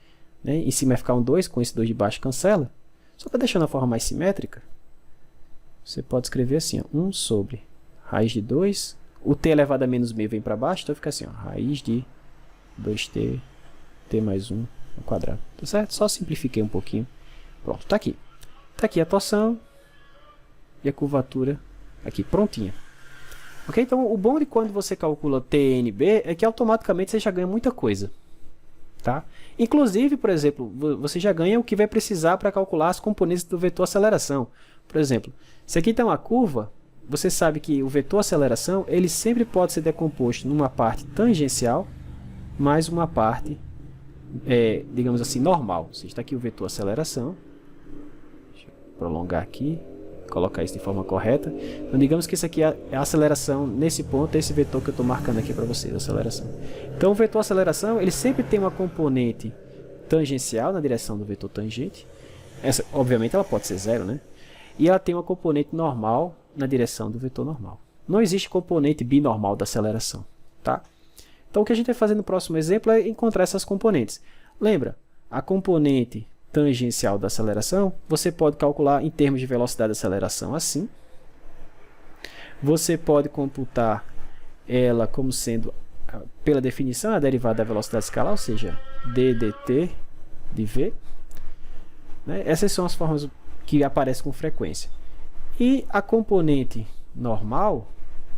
S1: né? Em cima vai ficar um 2, com esse 2 de baixo cancela. Só para deixar na forma mais simétrica, você pode escrever assim, ó, 1 sobre raiz de 2. O t elevado a menos meio vem para baixo, então fica assim, ó, raiz de 2t, t mais 1 ao quadrado, tá certo? Só simplifiquei um pouquinho. Pronto, tá aqui. Tá aqui a torção e a curvatura aqui, prontinha. Ok? Então, o bom de quando você calcula TNB é que automaticamente você já ganha muita coisa. Tá? Inclusive, por exemplo, você já ganha o que vai precisar para calcular as componentes do vetor aceleração. Por exemplo, se aqui tem uma curva, você sabe que o vetor aceleração ele sempre pode ser decomposto numa parte tangencial mais uma parte digamos assim, normal. Ou seja, está aqui o vetor aceleração. Deixa eu prolongar aqui, colocar isso de forma correta. Então, digamos que isso aqui é a aceleração nesse ponto, esse vetor que eu estou marcando aqui para vocês, aceleração. Então, o vetor aceleração, ele sempre tem uma componente tangencial na direção do vetor tangente. Essa, obviamente, ela pode ser zero, né? E ela tem uma componente normal na direção do vetor normal. Não existe componente binormal da aceleração, tá? Então, o que a gente vai fazer no próximo exemplo é encontrar essas componentes. Lembra, a componente tangencial da aceleração, você pode calcular em termos de velocidade de aceleração assim. Você pode computar ela como sendo, pela definição, a derivada da velocidade escalar, ou seja, d dt de v. Né? Essas são as formas que aparecem com frequência. E a componente normal,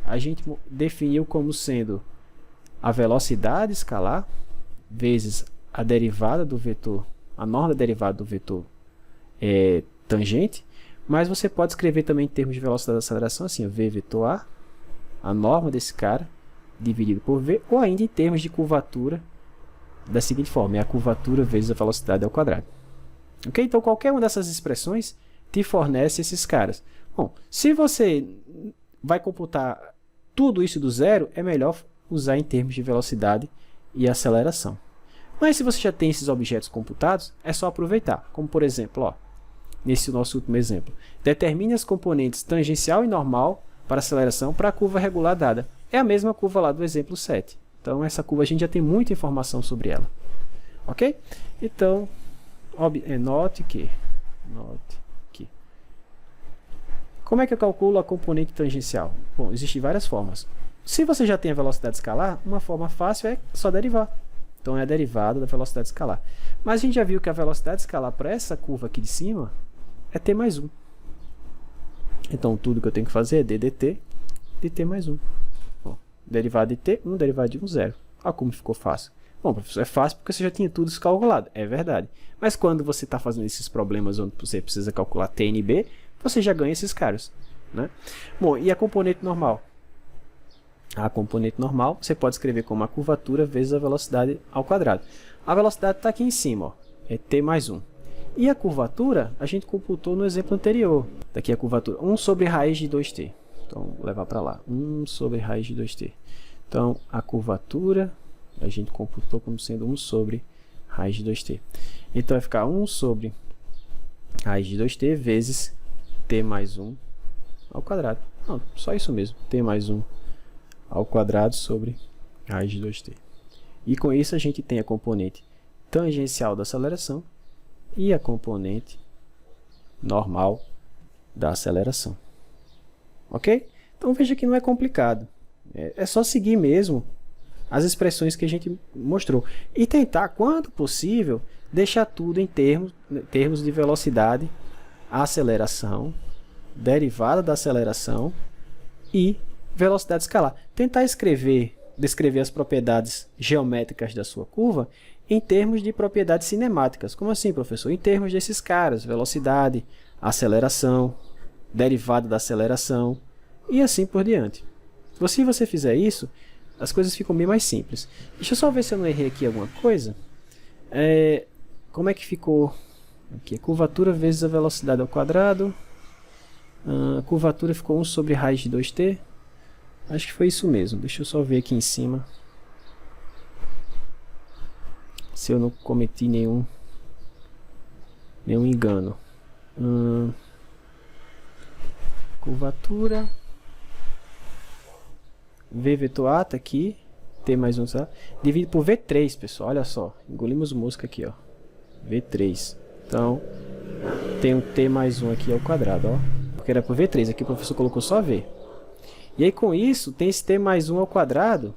S1: a gente definiu como sendo a velocidade escalar vezes a derivada do vetor, a norma da derivada do vetor tangente, mas você pode escrever também em termos de velocidade de aceleração, assim, v vetor a norma desse cara, dividido por v, ou ainda em termos de curvatura, da seguinte forma, é a curvatura vezes a velocidade ao quadrado. Ok? Então, qualquer uma dessas expressões te fornece esses caras. Bom, se você vai computar tudo isso do zero, é melhor usar em termos de velocidade e aceleração. Mas se você já tem esses objetos computados, é só aproveitar. Como por exemplo, ó, nesse nosso último exemplo. Determine as componentes tangencial e normal para aceleração para a curva regular dada. É a mesma curva lá do exemplo 7. Então essa curva a gente já tem muita informação sobre ela. Ok? Então, note que como é que eu calculo a componente tangencial? Bom, existem várias formas. Se você já tem a velocidade escalar, uma forma fácil é só derivar. Então é a derivada da velocidade escalar. Mas a gente já viu que a velocidade escalar para essa curva aqui de cima é t mais 1. Então tudo que eu tenho que fazer é d dt de t mais 1. Bom, derivada de t, 1, derivada de 1, 0. Olha como ficou fácil. Bom, professor, é fácil porque você já tinha tudo isso calculado. É verdade. Mas quando você está fazendo esses problemas onde você precisa calcular T, N e B, você já ganha esses caras, né? Bom, e a componente normal? A componente normal você pode escrever como a curvatura vezes a velocidade ao quadrado. A velocidade está aqui em cima, ó, é T mais 1. E a curvatura a gente computou no exemplo anterior. Daqui a curvatura, 1 sobre raiz de 2t. Então, vou levar para lá, 1 sobre raiz de 2t. Então, a curvatura a gente computou como sendo 1 sobre raiz de 2t. Então, vai ficar 1 sobre raiz de 2t vezes t mais 1 ao quadrado. Não, só isso mesmo, t mais 1 ao quadrado sobre raiz de 2t. E com isso a gente tem a componente tangencial da aceleração e a componente normal da aceleração. Ok? Então veja que não é complicado. É só seguir mesmo as expressões que a gente mostrou. E tentar, quando possível, deixar tudo em termos de velocidade, aceleração, derivada da aceleração e velocidade escalar. Tentar descrever as propriedades geométricas da sua curva em termos de propriedades cinemáticas. Como assim, professor? Em termos desses caras, velocidade, aceleração, derivada da aceleração e assim por diante. Se você fizer isso, as coisas ficam bem mais simples. Deixa eu só ver se eu não errei aqui alguma coisa. Como é que ficou? Aqui, a curvatura vezes a velocidade ao quadrado. A curvatura ficou 1 sobre raiz de 2t. Acho que foi isso mesmo. Deixa eu só ver aqui em cima se eu não cometi nenhum engano. Curvatura V vetor A tá aqui, T mais 1, tá? Dividido por V3, pessoal, olha só, engolimos mosca aqui, ó, V3, então tem um T mais 1 aqui ao quadrado, ó, porque era por V3, aqui o professor colocou só V. E aí com isso, tem esse T mais 1 ao quadrado,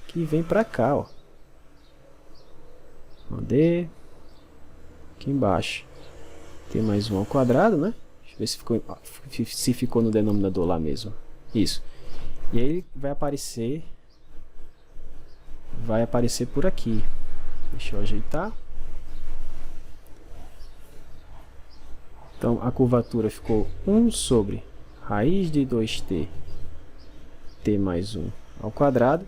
S1: que vem pra cá, ó, D, aqui embaixo, T mais 1 ao quadrado, né? Deixa eu ver se ficou no denominador lá mesmo, isso. E aí ele vai aparecer por aqui. Deixa eu ajeitar. Então a curvatura ficou 1 sobre raiz de 2t, t mais 1 ao quadrado,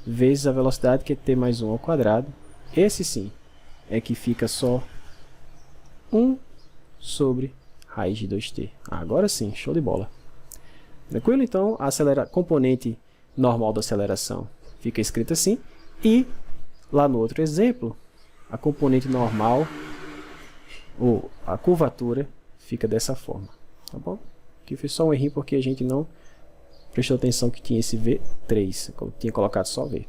S1: vezes a velocidade, que é t mais 1 ao quadrado. Esse sim é que fica só 1 sobre raiz de 2t. Agora sim, show de bola. Tranquilo? Então, a componente normal da aceleração fica escrita assim. E, lá no outro exemplo, a componente normal, ou a curvatura, fica dessa forma. Tá bom? Aqui foi só um errinho porque a gente não prestou atenção que tinha esse V3. Eu tinha colocado só V.